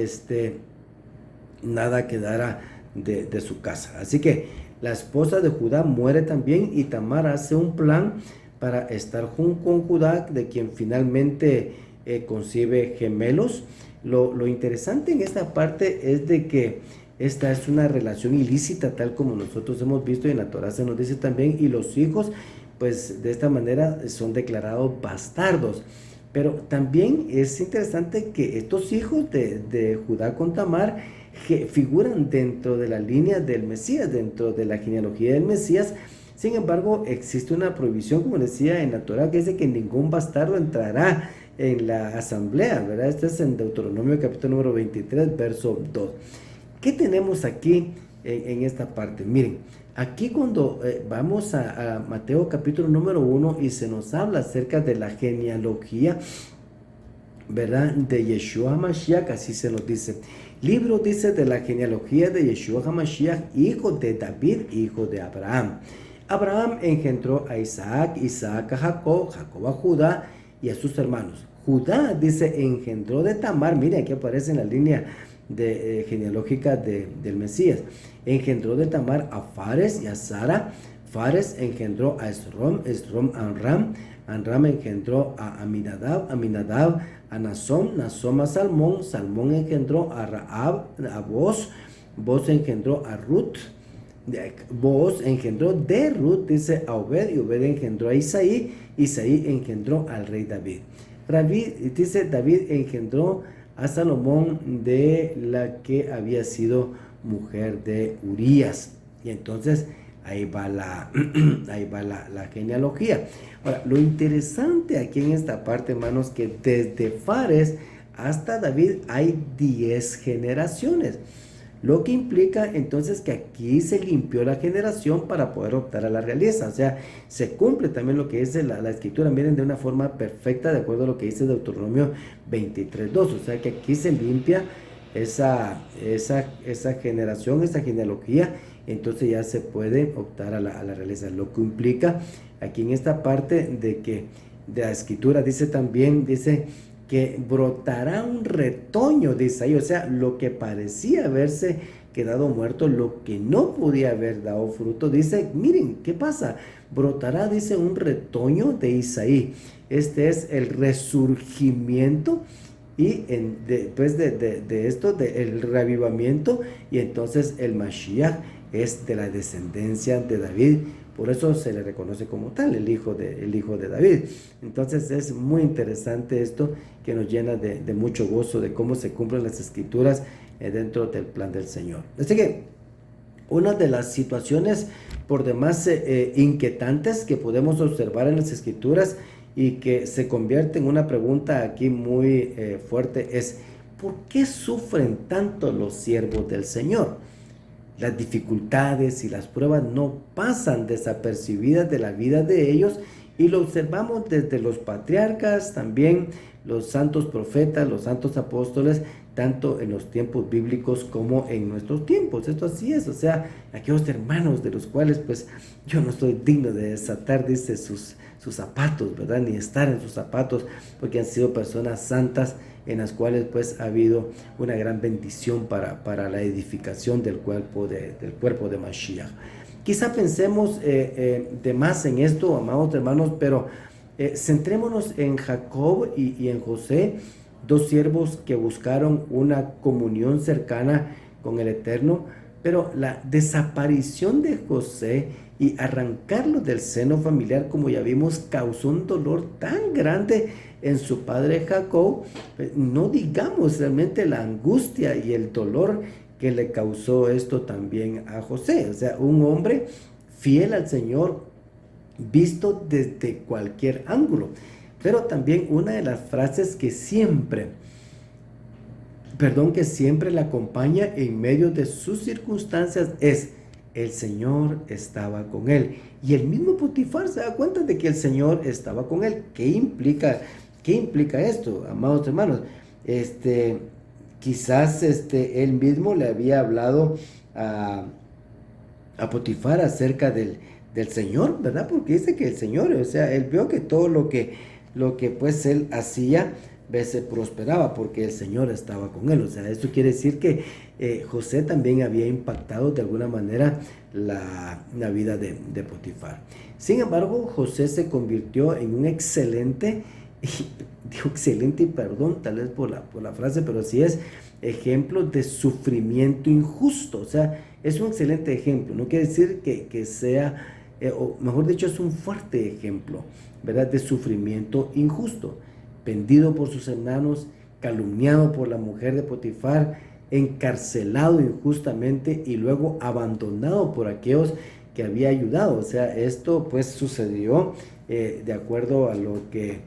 Speaker 1: nada quedara de su casa. Así que la esposa de Judá muere también, y Tamar hace un plan para estar junto con Judá, de quien finalmente concibe gemelos. Lo interesante en esta parte es de que esta es una relación ilícita, tal como nosotros hemos visto, y en la Torá se nos dice también, y los hijos, pues de esta manera son declarados bastardos. Pero también es interesante que estos hijos de Judá con Tamar figuran dentro de la línea del Mesías, dentro de la genealogía del Mesías. Sin embargo, existe una prohibición, como decía, en la Torá, que dice que ningún bastardo entrará en la asamblea, ¿verdad? Esto es en Deuteronomio capítulo número 23, verso 2. ¿Qué tenemos aquí en esta parte? Miren, aquí cuando vamos a Mateo capítulo número 1 y se nos habla acerca de la genealogía, ¿verdad? De Yeshua HaMashiach, así se nos dice. Libro dice de la genealogía de Yeshua HaMashiach, hijo de David, hijo de Abraham. Abraham engendró a Isaac, Isaac a Jacob, Jacob a Judá y a sus hermanos. Judá, dice, engendró de Tamar, mire, aquí aparece en la línea genealógica del Mesías. Engendró de Tamar a Fares y a Sara. Fares engendró a Esrom, Esrom a Amram, Amram engendró a Aminadab, Aminadab a Nasom, Nasom a Salmón, Salmón engendró a Rahab, a Boz, Boz engendró a Ruth, Boz engendró de Ruth, dice, a Obed, y Obed engendró a Isaí, Isaí engendró al rey David. Dice, David engendró a Salomón, de la que había sido mujer de Urías. Y entonces ahí va la genealogía. Ahora, lo interesante aquí en esta parte, hermanos, que desde Fares hasta David hay 10 generaciones. Lo que implica entonces que aquí se limpió la generación para poder optar a la realeza. O sea, se cumple también lo que dice la escritura, miren, de una forma perfecta, de acuerdo a lo que dice Deuteronomio 23:2. O sea, que aquí se limpia esa generación, esa genealogía, entonces ya se puede optar a la realeza. Lo que implica aquí en esta parte de que de la escritura dice también, dice que brotará un retoño, dice ahí. O sea, lo que parecía haberse quedado muerto, lo que no podía haber dado fruto, dice, miren, ¿qué pasa? Brotará, dice, un retoño de Isaí. Este es el resurgimiento, y después de esto, del reavivamiento, y entonces el Mashiach es de la descendencia de David. Por eso se le reconoce como tal, el hijo de David. Entonces es muy interesante esto, que nos llena de mucho gozo de cómo se cumplen las escrituras dentro del plan del Señor. Así que una de las situaciones por demás inquietantes que podemos observar en las escrituras, y que se convierte en una pregunta aquí muy fuerte, es: ¿por qué sufren tanto los siervos del Señor? Las dificultades y las pruebas no pasan desapercibidas de la vida de ellos, y lo observamos desde los patriarcas, también los santos profetas, los santos apóstoles, tanto en los tiempos bíblicos como en nuestros tiempos. Esto así es. O sea, aquellos hermanos de los cuales pues yo no estoy digno de desatar, dice, sus zapatos, ¿verdad? Ni estar en sus zapatos, porque han sido personas santas, en las cuales pues ha habido una gran bendición para la edificación del cuerpo de Mashiach. Quizá pensemos de más en esto, amados hermanos, pero centrémonos en Jacob y en José, 2 siervos que buscaron una comunión cercana con el Eterno, Pero la desaparición de José y arrancarlo del seno familiar, como ya vimos, causó un dolor tan grande en su padre Jacob. No digamos realmente la angustia y el dolor que le causó esto también a José. O sea, un hombre fiel al Señor, visto desde cualquier ángulo. Pero también una de las frases que siempre la acompaña en medio de sus circunstancias es: el Señor estaba con él. Y el mismo Potifar se da cuenta de que el Señor estaba con él. Qué implica esto, amados hermanos? Quizás él mismo le había hablado a Potifar acerca del Señor, ¿verdad? Porque dice que el Señor, o sea, él vio que todo lo que pues él hacía, se prosperaba porque el Señor estaba con él. O sea, esto quiere decir que José también había impactado de alguna manera la vida de Potifar. Sin embargo, José se convirtió en un excelente, digo excelente, y perdón tal vez por la frase, pero sí es ejemplo de sufrimiento injusto. O sea, es un excelente ejemplo. No quiere decir que sea, o mejor dicho, es un fuerte ejemplo, ¿verdad? De sufrimiento injusto. Vendido por sus hermanos, calumniado por la mujer de Potifar, encarcelado injustamente y luego abandonado por aquellos que había ayudado. O sea, esto pues sucedió de acuerdo a lo que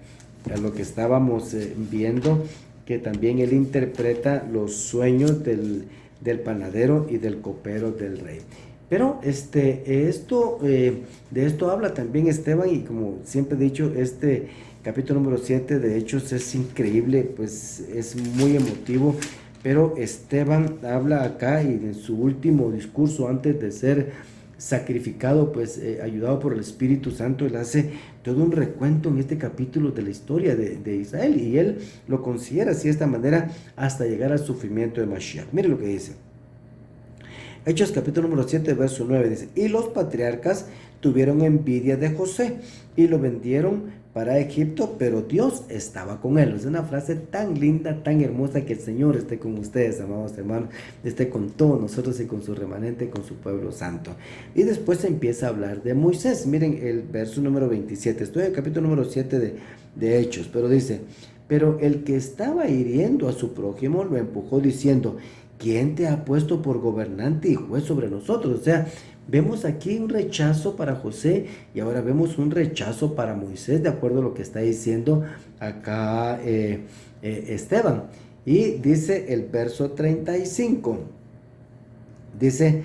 Speaker 1: estábamos viendo, que también él interpreta los sueños del panadero y del copero del rey. Pero de esto habla también Esteban, y como siempre he dicho, capítulo número 7 de Hechos es increíble, pues es muy emotivo. Pero Esteban habla acá, y en su último discurso antes de ser sacrificado, pues ayudado por el Espíritu Santo, él hace todo un recuento en este capítulo de la historia de Israel, y él lo considera así de esta manera hasta llegar al sufrimiento de Mashiach. Mire lo que dice. Hechos capítulo número 7, verso 9 dice: y los patriarcas tuvieron envidia de José y lo vendieron para Egipto, pero Dios estaba con él. Es una frase tan linda, tan hermosa. Que el Señor esté con ustedes, amados hermanos, esté con todos nosotros y con su remanente, con su pueblo santo. Y después se empieza a hablar de Moisés. Miren el verso número 27. Estoy en el capítulo número 7 de Hechos, pero dice: pero el que estaba hiriendo a su prójimo lo empujó diciendo: ¿quién te ha puesto por gobernante y juez sobre nosotros? O sea, vemos aquí un rechazo para José, y ahora vemos un rechazo para Moisés, de acuerdo a lo que está diciendo acá Esteban. Y dice el verso 35, dice: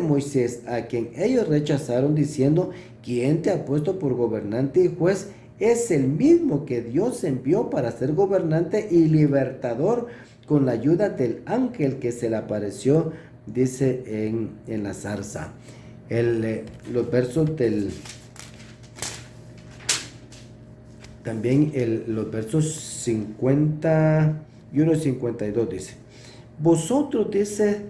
Speaker 1: Moisés, a quien ellos rechazaron diciendo: ¿quién te ha puesto por gobernante y juez? Es el mismo que Dios envió para ser gobernante y libertador, con la ayuda del ángel que se le apareció, dice en la zarza. Los versos los versos 51 y 52 dice: vosotros, dice,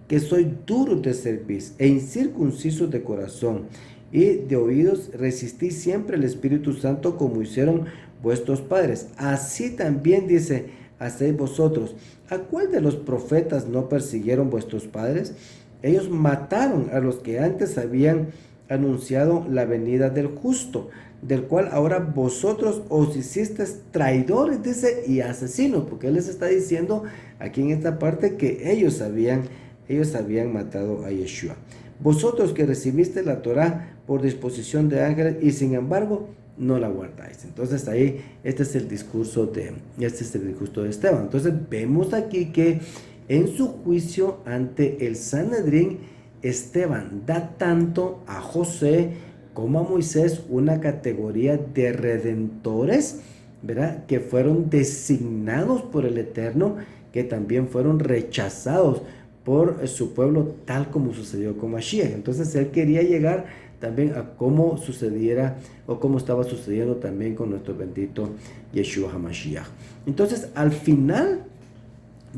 Speaker 1: que sois duros de cerviz e incircuncisos de corazón y de oídos, resistís siempre el Espíritu Santo, como hicieron vuestros padres. Así también, dice, hacéis vosotros. ¿A cuál de los profetas no persiguieron vuestros padres? Ellos mataron a los que antes habían anunciado la venida del justo, del cual ahora vosotros os hicisteis traidores, dice, y asesinos, porque él les está diciendo aquí en esta parte que ellos habían matado a Yeshua. Vosotros que recibiste la Torá por disposición de ángeles, y sin embargo no la guardáis. Entonces ahí este es el discurso de Esteban. Entonces vemos aquí que en su juicio ante el Sanedrín, Esteban da tanto a José como a Moisés una categoría de redentores, ¿verdad?, que fueron designados por el Eterno, que también fueron rechazados por su pueblo, tal como sucedió con Mashiach. Entonces él quería llegar también a cómo sucediera, o cómo estaba sucediendo también con nuestro bendito Yeshua HaMashiach. Entonces, al final,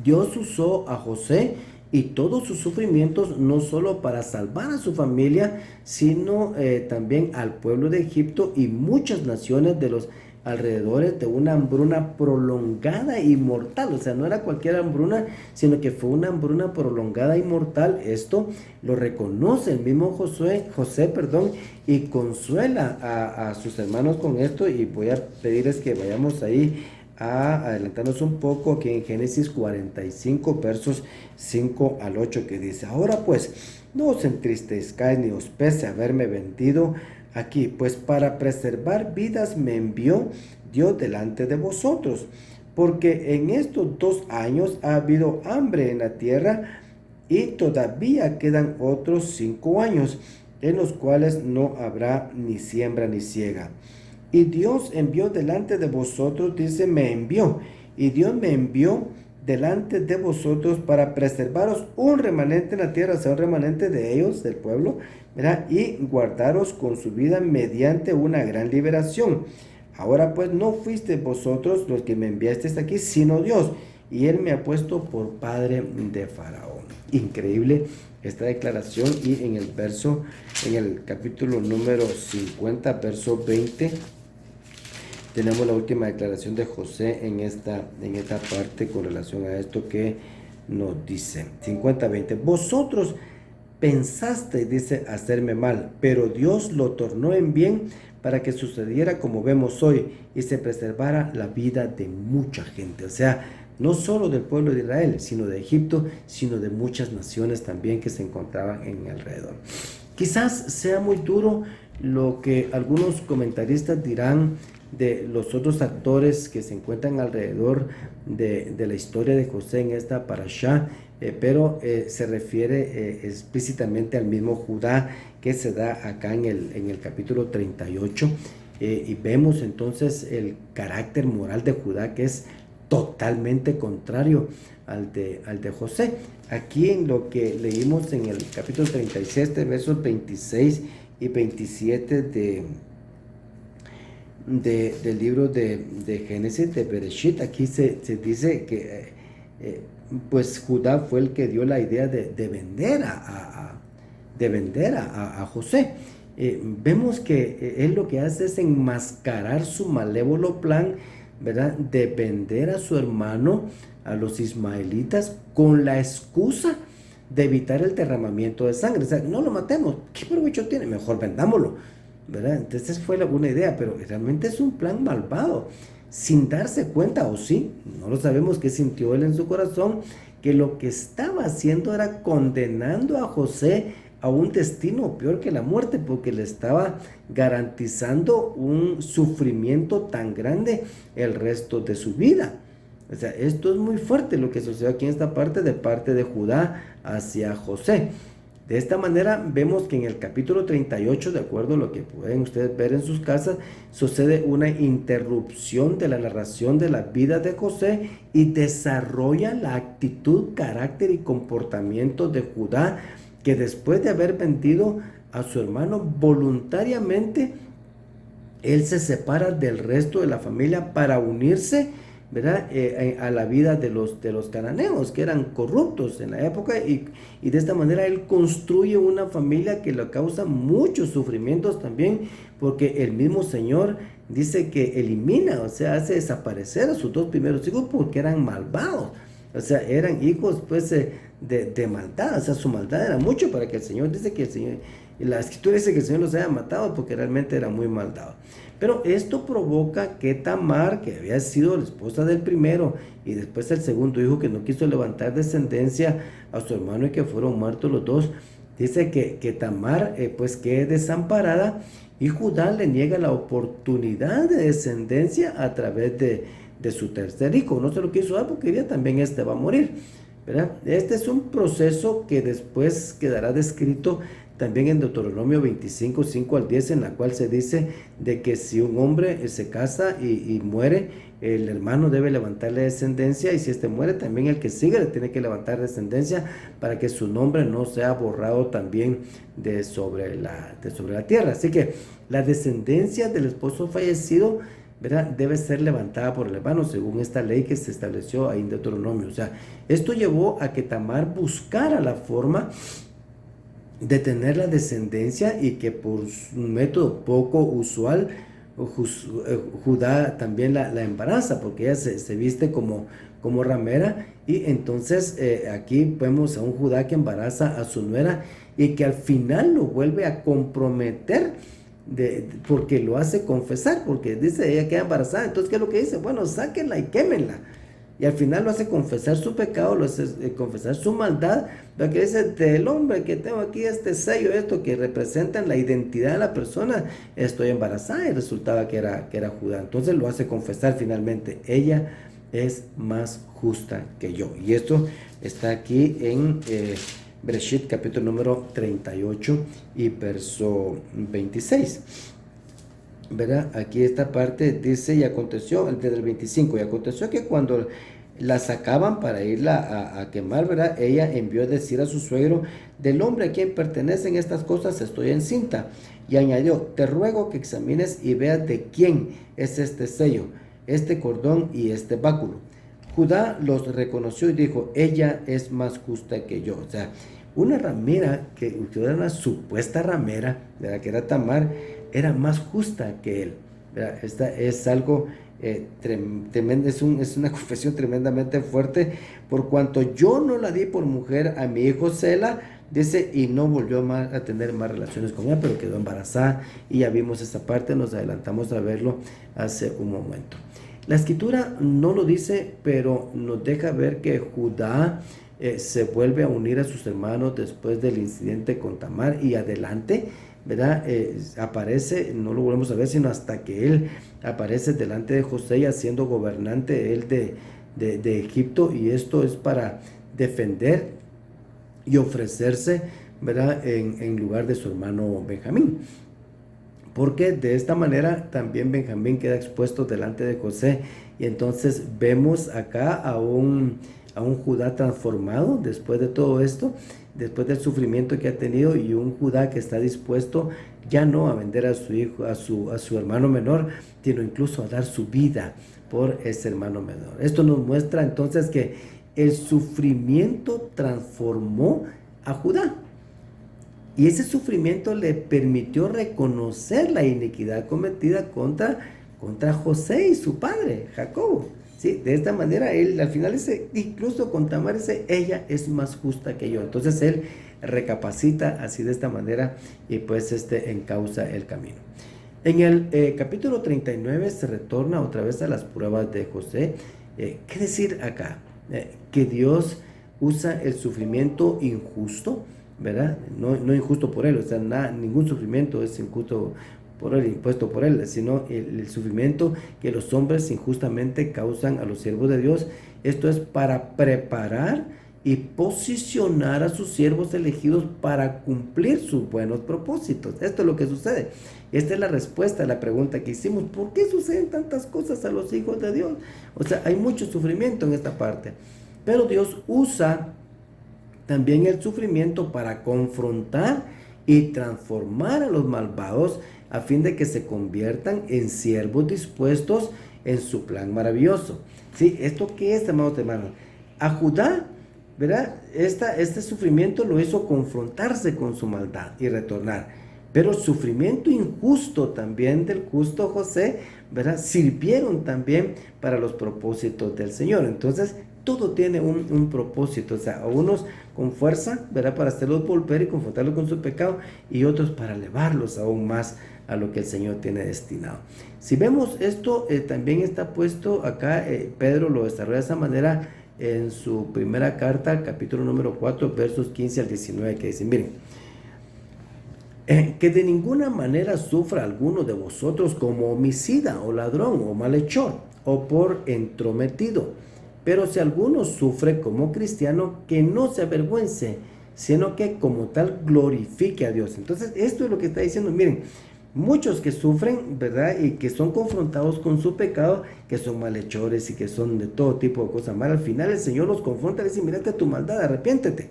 Speaker 1: Dios usó a José y todos sus sufrimientos, no solo para salvar a su familia, sino también al pueblo de Egipto y muchas naciones de los alrededor de una hambruna prolongada y mortal. O sea, no era cualquier hambruna, sino que fue una hambruna prolongada y mortal. Esto lo reconoce el mismo José, y consuela a sus hermanos con esto. Y voy a pedirles que vayamos ahí a adelantarnos un poco aquí en Génesis 45, versos 5 al 8, que dice: ahora pues, no os entristezcáis ni os pese haberme vendido aquí, pues para preservar vidas me envió Dios delante de vosotros, porque en estos 2 años ha habido hambre en la tierra, y todavía quedan otros 5 años, en los cuales no habrá ni siembra ni siega. Y Dios envió delante de vosotros, dice, me envió, y Dios me envió delante de vosotros para preservaros un remanente en la tierra, o sea, un remanente de ellos, del pueblo, ¿verdad? Y guardaros con su vida mediante una gran liberación. Ahora pues no fuisteis vosotros los que me enviasteis aquí, sino Dios, y Él me ha puesto por padre de Faraón. Increíble esta declaración. Y en el capítulo número 50, verso 20, tenemos la última declaración de José en esta parte con relación a esto que nos dice. 50:20. Vosotros pensasteis, dice, hacerme mal, pero Dios lo tornó en bien para que sucediera como vemos hoy y se preservara la vida de mucha gente. O sea, no solo del pueblo de Israel, sino de Egipto, sino de muchas naciones también que se encontraban en alrededor. Quizás sea muy duro lo que algunos comentaristas dirán de los otros actores que se encuentran alrededor de la historia de José en esta parashá, pero se refiere explícitamente al mismo Judá, que se da acá en el capítulo 38, y vemos entonces el carácter moral de Judá, que es totalmente contrario al de José. Aquí en lo que leímos en el capítulo 36, versos 26 y 27 del libro de Génesis, de Bereshit, aquí se dice que pues Judá fue el que dio la idea de vender a José. Vemos que él lo que hace es enmascarar su malévolo plan, ¿verdad?, de vender a su hermano a los ismaelitas con la excusa de evitar el derramamiento de sangre. O sea, no lo matemos, ¿qué provecho tiene? Mejor vendámoslo, ¿verdad? Entonces fue una idea, pero realmente es un plan malvado, sin darse cuenta, o sí, no lo sabemos, qué sintió él en su corazón, que lo que estaba haciendo era condenando a José a un destino peor que la muerte, porque le estaba garantizando un sufrimiento tan grande el resto de su vida. O sea, esto es muy fuerte lo que sucedió aquí en esta parte, de parte de Judá hacia José. De esta manera vemos que en el capítulo 38, de acuerdo a lo que pueden ustedes ver en sus casas, sucede una interrupción de la narración de la vida de José y desarrolla la actitud, carácter y comportamiento de Judá, que después de haber vendido a su hermano voluntariamente, él se separa del resto de la familia para unirse, ¿verdad?, a la vida de los cananeos, que eran corruptos en la época, y de esta manera él construye una familia que le causa muchos sufrimientos también, porque el mismo Señor dice que elimina, o sea, hace desaparecer a sus 2 primeros hijos porque eran malvados. O sea, eran hijos pues de maldad. O sea, su maldad era mucho para que el Señor, dice que el Señor, la escritura dice que el Señor los haya matado porque realmente era muy maldados. Pero esto provoca que Tamar, que había sido la esposa del primero y después el segundo hijo, que no quiso levantar descendencia a su hermano y que fueron muertos los dos, dice que Tamar pues quede desamparada, y Judá le niega la oportunidad de descendencia a través de su tercer hijo. No se lo quiso dar porque ya también este va a morir, ¿verdad? Este es un proceso que después quedará descrito también en Deuteronomio 25, 5 al 10, en la cual se dice de que si un hombre se casa y muere, el hermano debe levantarle descendencia, y si este muere, también el que sigue le tiene que levantar descendencia para que su nombre no sea borrado también de sobre la tierra. Así que la descendencia del esposo fallecido, ¿verdad?, debe ser levantada por el hermano, según esta ley que se estableció ahí en Deuteronomio. O sea, esto llevó a que Tamar buscara la forma de tener la descendencia, y que por un método poco usual Judá también la embaraza, porque ella se viste como ramera, y entonces aquí vemos a un Judá que embaraza a su nuera y que al final lo vuelve a comprometer, porque lo hace confesar, porque dice ella queda embarazada. Entonces, ¿qué es lo que dice? Bueno, sáquenla y quémenla. Y al final lo hace confesar su pecado, lo hace confesar su maldad, lo que dice del hombre que tengo aquí este sello, esto que representa la identidad de la persona, estoy embarazada, y resultaba que era Judá. Entonces lo hace confesar finalmente, ella es más justa que yo. Y esto está aquí en Bereshit capítulo número 38 y verso 26. ¿Verdad? Aquí esta parte dice, y aconteció, desde el 25, y aconteció que cuando la sacaban para irla a quemar, ¿verdad? Ella envió a decir a su suegro, del hombre a quien pertenecen estas cosas estoy encinta. Y añadió, te ruego que examines y veas de quién es este sello, este cordón y este báculo. Judá los reconoció y dijo, ella es más justa que yo. O sea, una ramera, que era una supuesta ramera, ¿verdad? Que era Tamar, era más justa que él, ¿verdad? Esta es algo tremendo, es una confesión tremendamente fuerte, por cuanto yo no la di por mujer a mi hijo Sela, dice, y no volvió más a tener más relaciones con ella, pero quedó embarazada, y ya vimos esa parte, nos adelantamos a verlo hace un momento. La escritura no lo dice, pero nos deja ver que Judá se vuelve a unir a sus hermanos después del incidente con Tamar, y adelante, ¿verdad? Aparece, no lo volvemos a ver, sino hasta que él aparece delante de José, ya siendo gobernante él de Egipto, y esto es para defender y ofrecerse, ¿verdad? En lugar de su hermano Benjamín. Porque de esta manera también Benjamín queda expuesto delante de José, y entonces vemos acá a un Judá transformado después de todo esto, después del sufrimiento que ha tenido, y un Judá que está dispuesto ya no a vender a su hijo, a su hermano menor, sino incluso a dar su vida por ese hermano menor. Esto nos muestra entonces que el sufrimiento transformó a Judá. Y ese sufrimiento le permitió reconocer la iniquidad cometida contra José y su padre, Jacob. ¿Sí? De esta manera, él al final dice, incluso con Tamar dice, ella es más justa que yo. Entonces él recapacita así de esta manera, y pues encausa el camino. En el capítulo 39 se retorna otra vez a las pruebas de José. ¿Qué decir acá? Que Dios usa el sufrimiento injusto, ¿verdad? No injusto por él, o sea, ningún sufrimiento es injusto por él, impuesto por él, sino el sufrimiento que los hombres injustamente causan a los siervos de Dios. Esto es para preparar y posicionar a sus siervos elegidos para cumplir sus buenos propósitos. Esto es lo que sucede. Esta es la respuesta a la pregunta que hicimos: ¿por qué suceden tantas cosas a los hijos de Dios? O sea, hay mucho sufrimiento en esta parte, pero Dios usa también el sufrimiento para confrontar y transformar a los malvados, a fin de que se conviertan en siervos dispuestos en su plan maravilloso. ¿Sí? ¿Esto qué es, amados hermanos? A Judá, ¿verdad? Este sufrimiento lo hizo confrontarse con su maldad y retornar. Pero el sufrimiento injusto también del justo José, ¿verdad?, sirvieron también para los propósitos del Señor. Entonces, todo tiene un propósito. O sea, a unos con fuerza, ¿verdad?, para hacerlos volver y confrontarlos con su pecado, y otros para elevarlos aún más a lo que el Señor tiene destinado. Si vemos esto, también está puesto acá, Pedro lo desarrolla de esa manera en su primera carta, capítulo número 4, versos 15 al 19, que dice, miren, que de ninguna manera sufra alguno de vosotros como homicida o ladrón o malhechor o por entrometido, pero si alguno sufre como cristiano, que no se avergüence, sino que como tal glorifique a Dios. Entonces, esto es lo que está diciendo. Miren, muchos que sufren, ¿verdad?, y que son confrontados con su pecado, que son malhechores y que son de todo tipo de cosas malas, al final el Señor los confronta y dice, mírate tu maldad, arrepiéntete,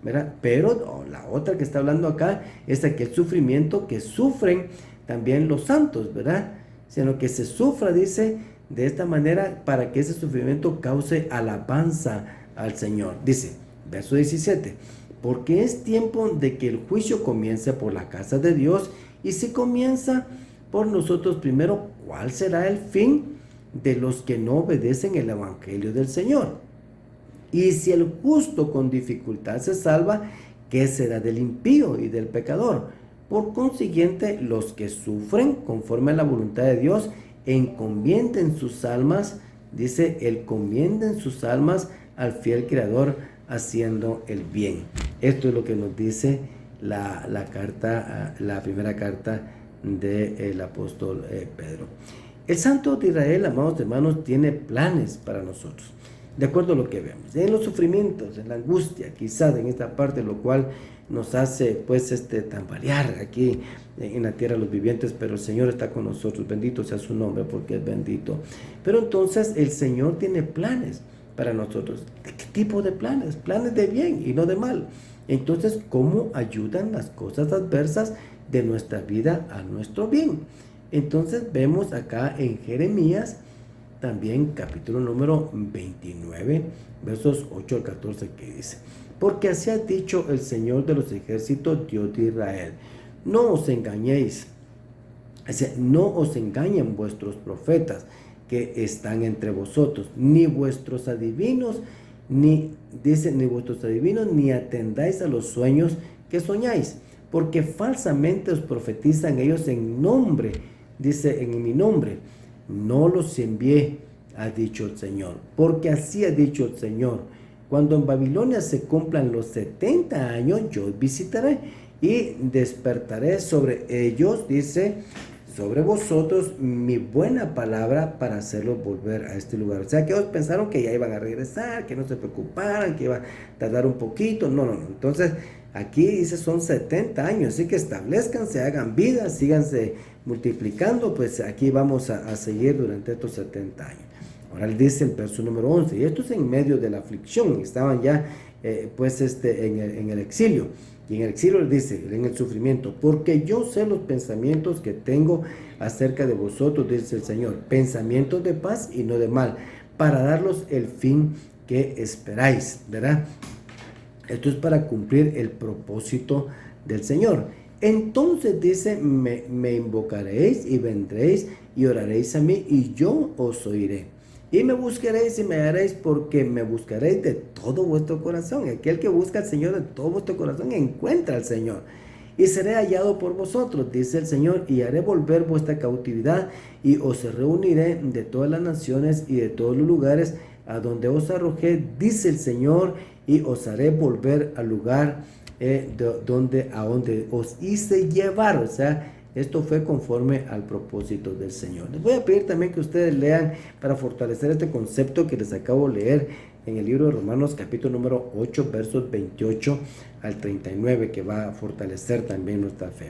Speaker 1: ¿verdad? Pero la otra que está hablando acá es aquel sufrimiento que sufren también los santos, ¿verdad? Sino que se sufra, dice, de esta manera, para que ese sufrimiento cause alabanza al Señor. Dice, verso 17, porque es tiempo de que el juicio comience por la casa de Dios, y si comienza, por nosotros primero cuál será el fin de los que no obedecen el evangelio del Señor. Y si el justo con dificultad se salva, ¿qué será del impío y del pecador? Por consiguiente, los que sufren conforme a la voluntad de Dios, encomienden sus almas, dice, encomienden sus almas al fiel Creador haciendo el bien. Esto es lo que nos dice la primera carta del apóstol Pedro. El Santo de Israel, amados hermanos, tiene planes para nosotros, de acuerdo a lo que vemos. En los sufrimientos, en la angustia, quizás en esta parte, lo cual nos hace tambalear aquí en la tierra los vivientes, pero el Señor está con nosotros, bendito sea su nombre porque es bendito. Pero entonces el Señor tiene planes para nosotros. ¿De qué tipo de planes? Planes de bien y no de mal. Entonces, ¿cómo ayudan las cosas adversas de nuestra vida a nuestro bien? Entonces vemos acá en Jeremías, también capítulo número 29, versos 8 al 14, que dice: porque así ha dicho el Señor de los ejércitos, Dios de Israel, no os engañéis, no os engañen vuestros profetas que están entre vosotros, ni vuestros adivinos, ni vuestros adivinos, ni atendáis a los sueños que soñáis, porque falsamente os profetizan ellos en nombre, en mi nombre, no los envié, ha dicho el Señor, porque así ha dicho el Señor, cuando en Babilonia se cumplan los 70 años, yo os visitaré y despertaré sobre ellos, dice, sobre vosotros mi buena palabra para hacerlos volver a este lugar. O sea, que ellos pensaron que ya iban a regresar, que no se preocuparan, que iba a tardar un poquito. No. Entonces, aquí dice son 70 años, así que establezcanse, hagan vida, síganse multiplicando, pues aquí vamos a seguir durante estos 70 años. Ahora él dice el verso número 11, y esto es en medio de la aflicción, estaban ya en el exilio. Y en el exilio él dice, en el sufrimiento, porque yo sé los pensamientos que tengo acerca de vosotros, dice el Señor, pensamientos de paz y no de mal, para darlos el fin que esperáis, ¿verdad? Esto es para cumplir el propósito del Señor. Entonces dice, me invocaréis y vendréis y oraréis a mí y yo os oiré. Y me buscaréis y me hallaréis, porque me buscaréis de todo vuestro corazón. Aquel que busca al Señor de todo vuestro corazón encuentra al Señor. Y seré hallado por vosotros, dice el Señor, y haré volver vuestra cautividad, y os reuniré de todas las naciones y de todos los lugares a donde os arrojé, dice el Señor, y os haré volver al lugar a donde os hice llevar. O sea, esto fue conforme al propósito del Señor. Les voy a pedir también que ustedes lean para fortalecer este concepto que les acabo de leer en el libro de Romanos, capítulo número 8, versos 28 al 39, que va a fortalecer también nuestra fe.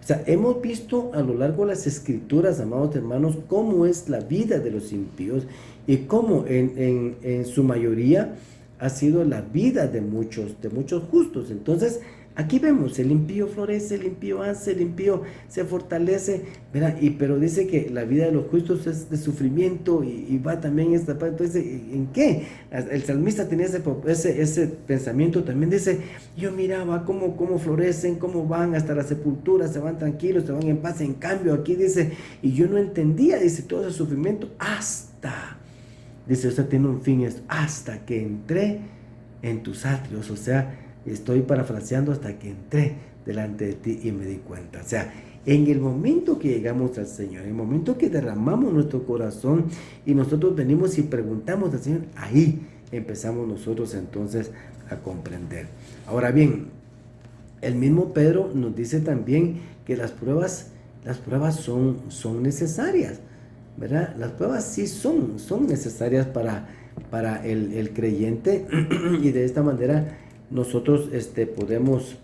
Speaker 1: O sea, hemos visto a lo largo de las escrituras, amados hermanos, cómo es la vida de los impíos y cómo en su mayoría ha sido la vida de muchos justos. Entonces, aquí vemos, el impío florece, el impío hace, el impío se fortalece, ¿verdad? Pero dice que la vida de los justos es de sufrimiento y va también esta parte. Entonces, ¿en qué? El salmista tenía ese pensamiento también. Dice, yo miraba cómo florecen, cómo van hasta la sepultura, se van tranquilos, se van en paz. En cambio, aquí dice, y yo no entendía, dice, todo ese sufrimiento dice, o sea, tiene un fin, es hasta que entré en tus atrios. O sea, estoy parafraseando, hasta que entré delante de ti y me di cuenta. O sea, en el momento que llegamos al Señor, en el momento que derramamos nuestro corazón y nosotros venimos y preguntamos al Señor, ahí empezamos nosotros entonces a comprender. Ahora bien, el mismo Pedro nos dice también que las pruebas son necesarias, ¿verdad? Las pruebas sí son necesarias para el creyente y de esta manera nosotros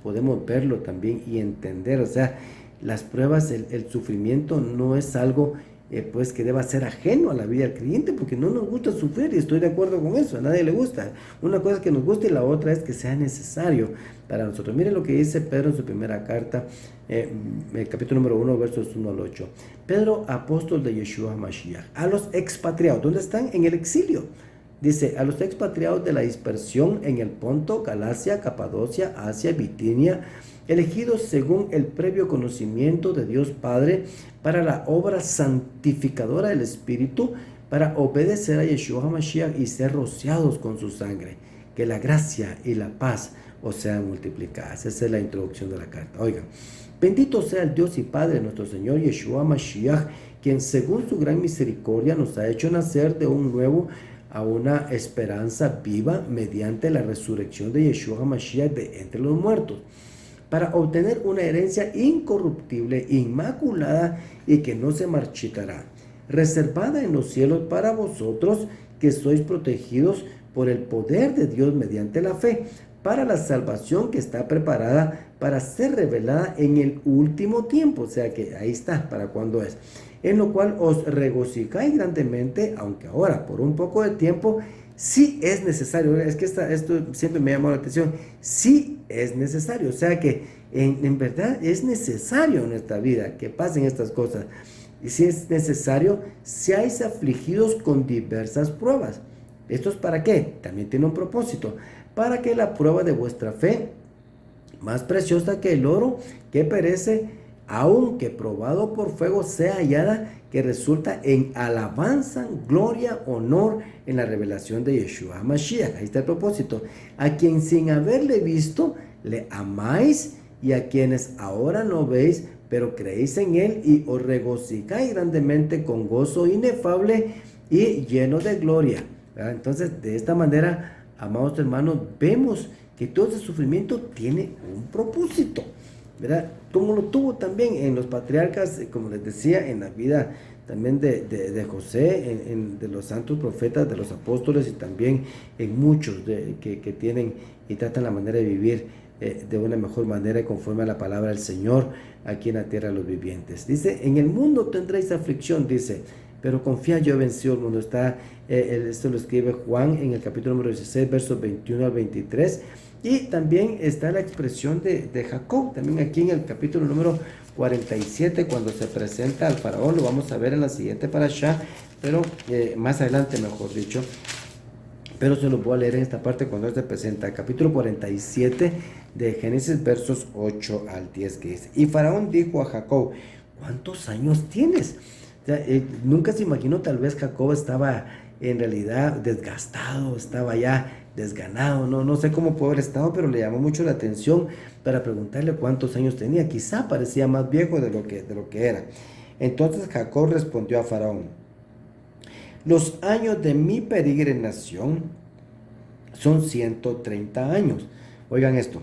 Speaker 1: podemos verlo también y entender. O sea, las pruebas, el sufrimiento no es algo pues que deba ser ajeno a la vida del creyente, porque no nos gusta sufrir, y estoy de acuerdo con eso, a nadie le gusta. Una cosa es que nos guste y la otra es que sea necesario para nosotros. Miren lo que dice Pedro en su primera carta, el capítulo número 1, versos 1 al 8. Pedro, apóstol de Yeshua Mashiach, a los expatriados, ¿dónde están? En el exilio. Dice, a los expatriados de la dispersión en el Ponto, Galacia, Capadocia, Asia, Bitinia, elegidos según el previo conocimiento de Dios Padre para la obra santificadora del Espíritu, para obedecer a Yeshua HaMashiach y ser rociados con su sangre. Que la gracia y la paz os sean multiplicadas. Esa es la introducción de la carta. Oigan, bendito sea el Dios y Padre de nuestro Señor Yeshua HaMashiach, quien según su gran misericordia nos ha hecho nacer de un nuevo a una esperanza viva mediante la resurrección de Yeshua HaMashiach de entre los muertos, para obtener una herencia incorruptible, inmaculada y que no se marchitará, reservada en los cielos para vosotros que sois protegidos por el poder de Dios mediante la fe, para la salvación que está preparada para ser revelada en el último tiempo. O sea que ahí está, para cuando es. En lo cual os regocijáis grandemente, aunque ahora por un poco de tiempo, sí es necesario. Es que esto siempre me llamó la atención. Sí es necesario. O sea que en verdad es necesario en nuestra vida que pasen estas cosas. Y si es necesario, seáis afligidos con diversas pruebas. ¿Esto es para qué? También tiene un propósito. Para que la prueba de vuestra fe, más preciosa que el oro que perece, aunque probado por fuego, sea hallada, que resulta en alabanza, gloria, honor en la revelación de Yeshua HaMashiach. Ahí está el propósito. A quien sin haberle visto, le amáis, y a quienes ahora no veis, pero creéis en él y os regocijáis grandemente con gozo inefable y lleno de gloria. ¿Verdad? Entonces, de esta manera, amados hermanos, vemos que todo ese sufrimiento tiene un propósito, ¿verdad? Como lo tuvo también en los patriarcas, como les decía, en la vida también de José, de los santos profetas, de los apóstoles, y también en muchos que tienen y tratan la manera de vivir de una mejor manera y conforme a la palabra del Señor aquí en la tierra de los vivientes. Dice, en el mundo tendréis aflicción, dice, pero confía, yo he vencido el mundo. Esto lo escribe Juan en el capítulo número 16, versos 21 al 23. Y también está la expresión de Jacob, también aquí en el capítulo número 47, cuando se presenta al faraón. Lo vamos a ver en la siguiente parashá, pero más adelante, mejor dicho. Pero se lo voy a leer en esta parte cuando se presenta. Capítulo 47 de Génesis, versos 8 al 10, que dice: y Faraón dijo a Jacob, ¿cuántos años tienes? O sea, nunca se imaginó, tal vez Jacob estaba en realidad desgastado, estaba ya desganado, no sé cómo puede haber estado, pero le llamó mucho la atención para preguntarle cuántos años tenía. Quizá parecía más viejo de lo que era. Entonces Jacob respondió a Faraón: los años de mi peregrinación son 130 años. Oigan esto: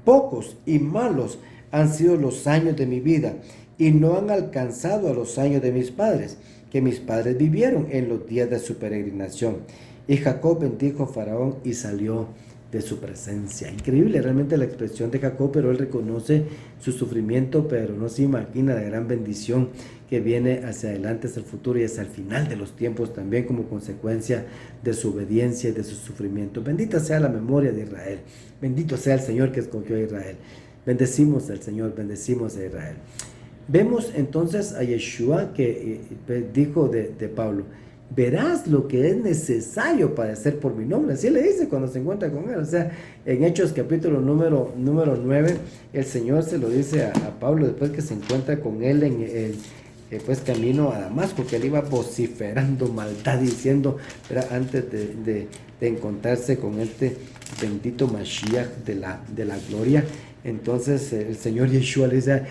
Speaker 1: pocos y malos han sido los años de mi vida, y no han alcanzado a los años de mis padres, que mis padres vivieron en los días de su peregrinación. Y Jacob bendijo a Faraón y salió de su presencia. Increíble realmente la expresión de Jacob, pero él reconoce su sufrimiento, pero no se imagina la gran bendición que viene hacia adelante, hacia el futuro y hacia el final de los tiempos también, como consecuencia de su obediencia y de su sufrimiento. Bendita sea la memoria de Israel. Bendito sea el Señor que escogió a Israel. Bendecimos al Señor, bendecimos a Israel. Vemos entonces a Yeshua que dijo de Pablo: verás lo que es necesario padecer por mi nombre. Así le dice cuando se encuentra con él. O sea, en Hechos capítulo número 9, el Señor se lo dice a Pablo después que se encuentra con él en el camino a Damasco, que él iba vociferando maldad, diciendo, pero antes de encontrarse con este bendito Mashiach de la gloria. Entonces el Señor Yeshua le dice,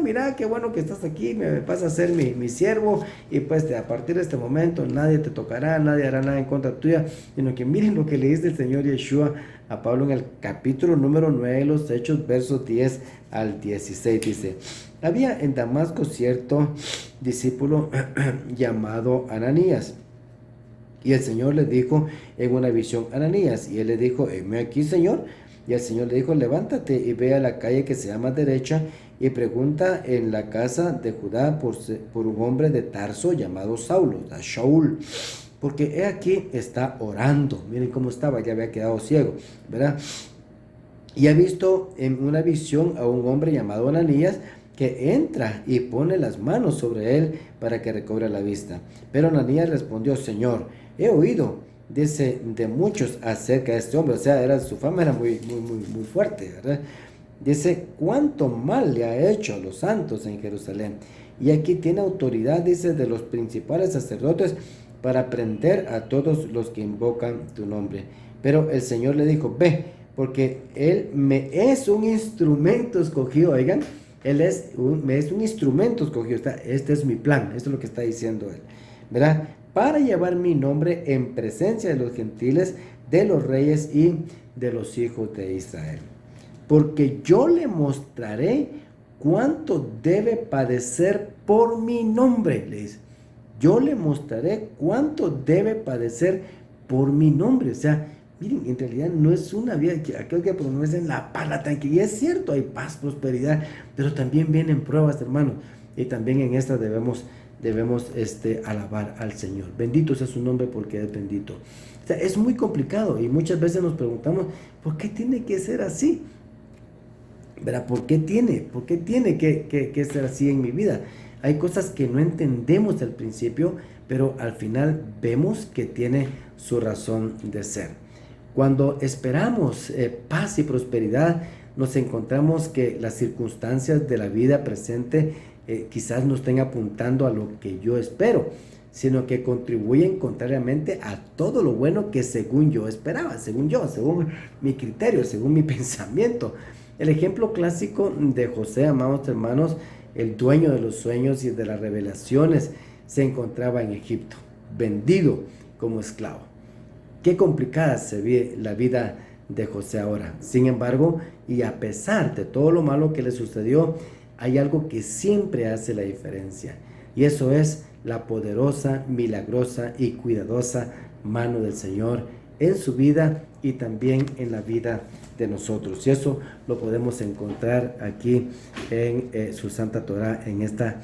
Speaker 1: mira, qué bueno que estás aquí, me vas a ser mi siervo, y pues a partir de este momento nadie te tocará, nadie hará nada en contra tuya, sino que miren lo que le dice el Señor Yeshua a Pablo en el capítulo número 9 de los Hechos, versos 10 al 16, dice: había en Damasco cierto discípulo llamado Ananías, y el Señor le dijo en una visión: Ananías. Y él le dijo: heme aquí, Señor. Y el Señor le dijo: levántate y ve a la calle que se llama derecha y pregunta en la casa de Judá por un hombre de Tarso llamado Saulo, Shaul, porque he aquí está orando. Miren cómo estaba, ya había quedado ciego, ¿verdad? Y ha visto en una visión a un hombre llamado Ananías, que entra y pone las manos sobre él para que recobre la vista. Pero Ananías respondió: Señor, he oído, dice, de muchos acerca de este hombre. O sea, su fama era muy fuerte, ¿verdad? Dice, cuánto mal le ha hecho a los santos en Jerusalén. Y aquí tiene autoridad, dice, de los principales sacerdotes para prender a todos los que invocan tu nombre. Pero el Señor le dijo, ve, porque Él me es un instrumento escogido, oigan, me es un instrumento escogido. Este es mi plan, esto es lo que está diciendo Él, ¿verdad? Para llevar mi nombre en presencia de los gentiles, de los reyes y de los hijos de Israel. Porque yo le mostraré cuánto debe padecer por mi nombre, le dice. Yo le mostraré cuánto debe padecer por mi nombre. O sea, miren, en realidad no es una vida, aquel que promueve en la paz, la tranquilidad. Es cierto, hay paz, prosperidad, pero también vienen pruebas, hermanos. Y también en estas debemos alabar al Señor. Bendito sea su nombre porque es bendito. O sea, es muy complicado y muchas veces nos preguntamos, ¿por qué tiene que ser así? ¿Verdad? ¿Por qué tiene que ser así en mi vida? Hay cosas que no entendemos al principio, pero al final vemos que tiene su razón de ser. Cuando esperamos paz y prosperidad, nos encontramos que las circunstancias de la vida presente quizás no estén apuntando a lo que yo espero, sino que contribuyen contrariamente a todo lo bueno que según yo esperaba, según mi criterio, según mi pensamiento. El ejemplo clásico de José, amados hermanos, el dueño de los sueños y de las revelaciones, se encontraba en Egipto, vendido como esclavo. Qué complicada se ve la vida de José ahora. Sin embargo, y a pesar de todo lo malo que le sucedió, hay algo que siempre hace la diferencia. Y eso es la poderosa, milagrosa y cuidadosa mano del Señor en su vida y también en la vida de nosotros. Y eso lo podemos encontrar aquí en su Santa Torah, en esta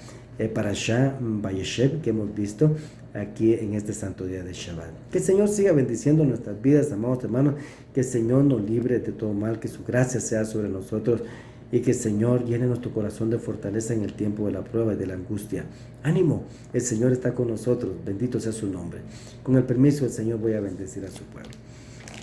Speaker 1: Parashá Vayeshev que hemos visto aquí en este santo día de Shabbat. Que el Señor siga bendiciendo nuestras vidas, amados hermanos, que el Señor nos libre de todo mal, que su gracia sea sobre nosotros y que el Señor llene nuestro corazón de fortaleza en el tiempo de la prueba y de la angustia. Ánimo, el Señor está con nosotros, bendito sea su nombre. Con el permiso del Señor voy a bendecir a su pueblo.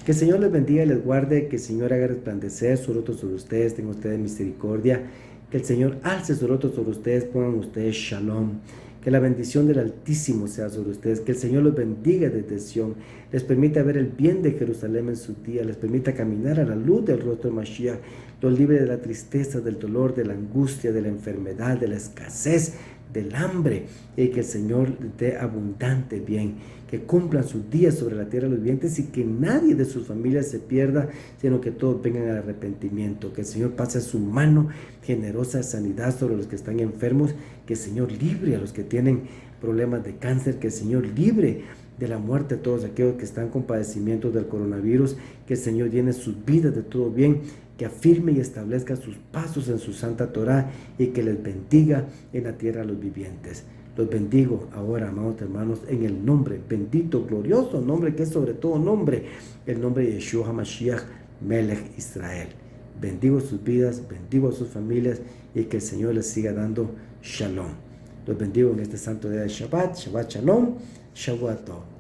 Speaker 1: Que el Señor les bendiga y les guarde, que el Señor haga resplandecer su rostro sobre ustedes, tenga ustedes misericordia, que el Señor alce su rostro sobre ustedes, pongan ustedes shalom. Que la bendición del Altísimo sea sobre ustedes, que el Señor los bendiga desde Sión, les permita ver el bien de Jerusalén en su día, les permita caminar a la luz del rostro de Mashiach, los libre de la tristeza, del dolor, de la angustia, de la enfermedad, de la escasez, del hambre, y que el Señor les dé abundante bien, que cumplan sus días sobre la tierra de los vivientes y que nadie de sus familias se pierda, sino que todos vengan al arrepentimiento, que el Señor pase su mano generosa de sanidad sobre los que están enfermos, que el Señor libre a los que tienen problemas de cáncer, que el Señor libre de la muerte a todos aquellos que están con padecimientos del coronavirus, que el Señor llene sus vidas de todo bien, que afirme y establezca sus pasos en su Santa Torah y que les bendiga en la tierra a los vivientes. Los bendigo ahora, amados hermanos, en el nombre bendito, glorioso nombre que es sobre todo nombre, el nombre de Yeshua HaMashiach, Melech Israel. Bendigo sus vidas, bendigo a sus familias y que el Señor les siga dando shalom. Los bendigo en este santo día de Shabbat, Shabbat Shalom, Shavuot Tov.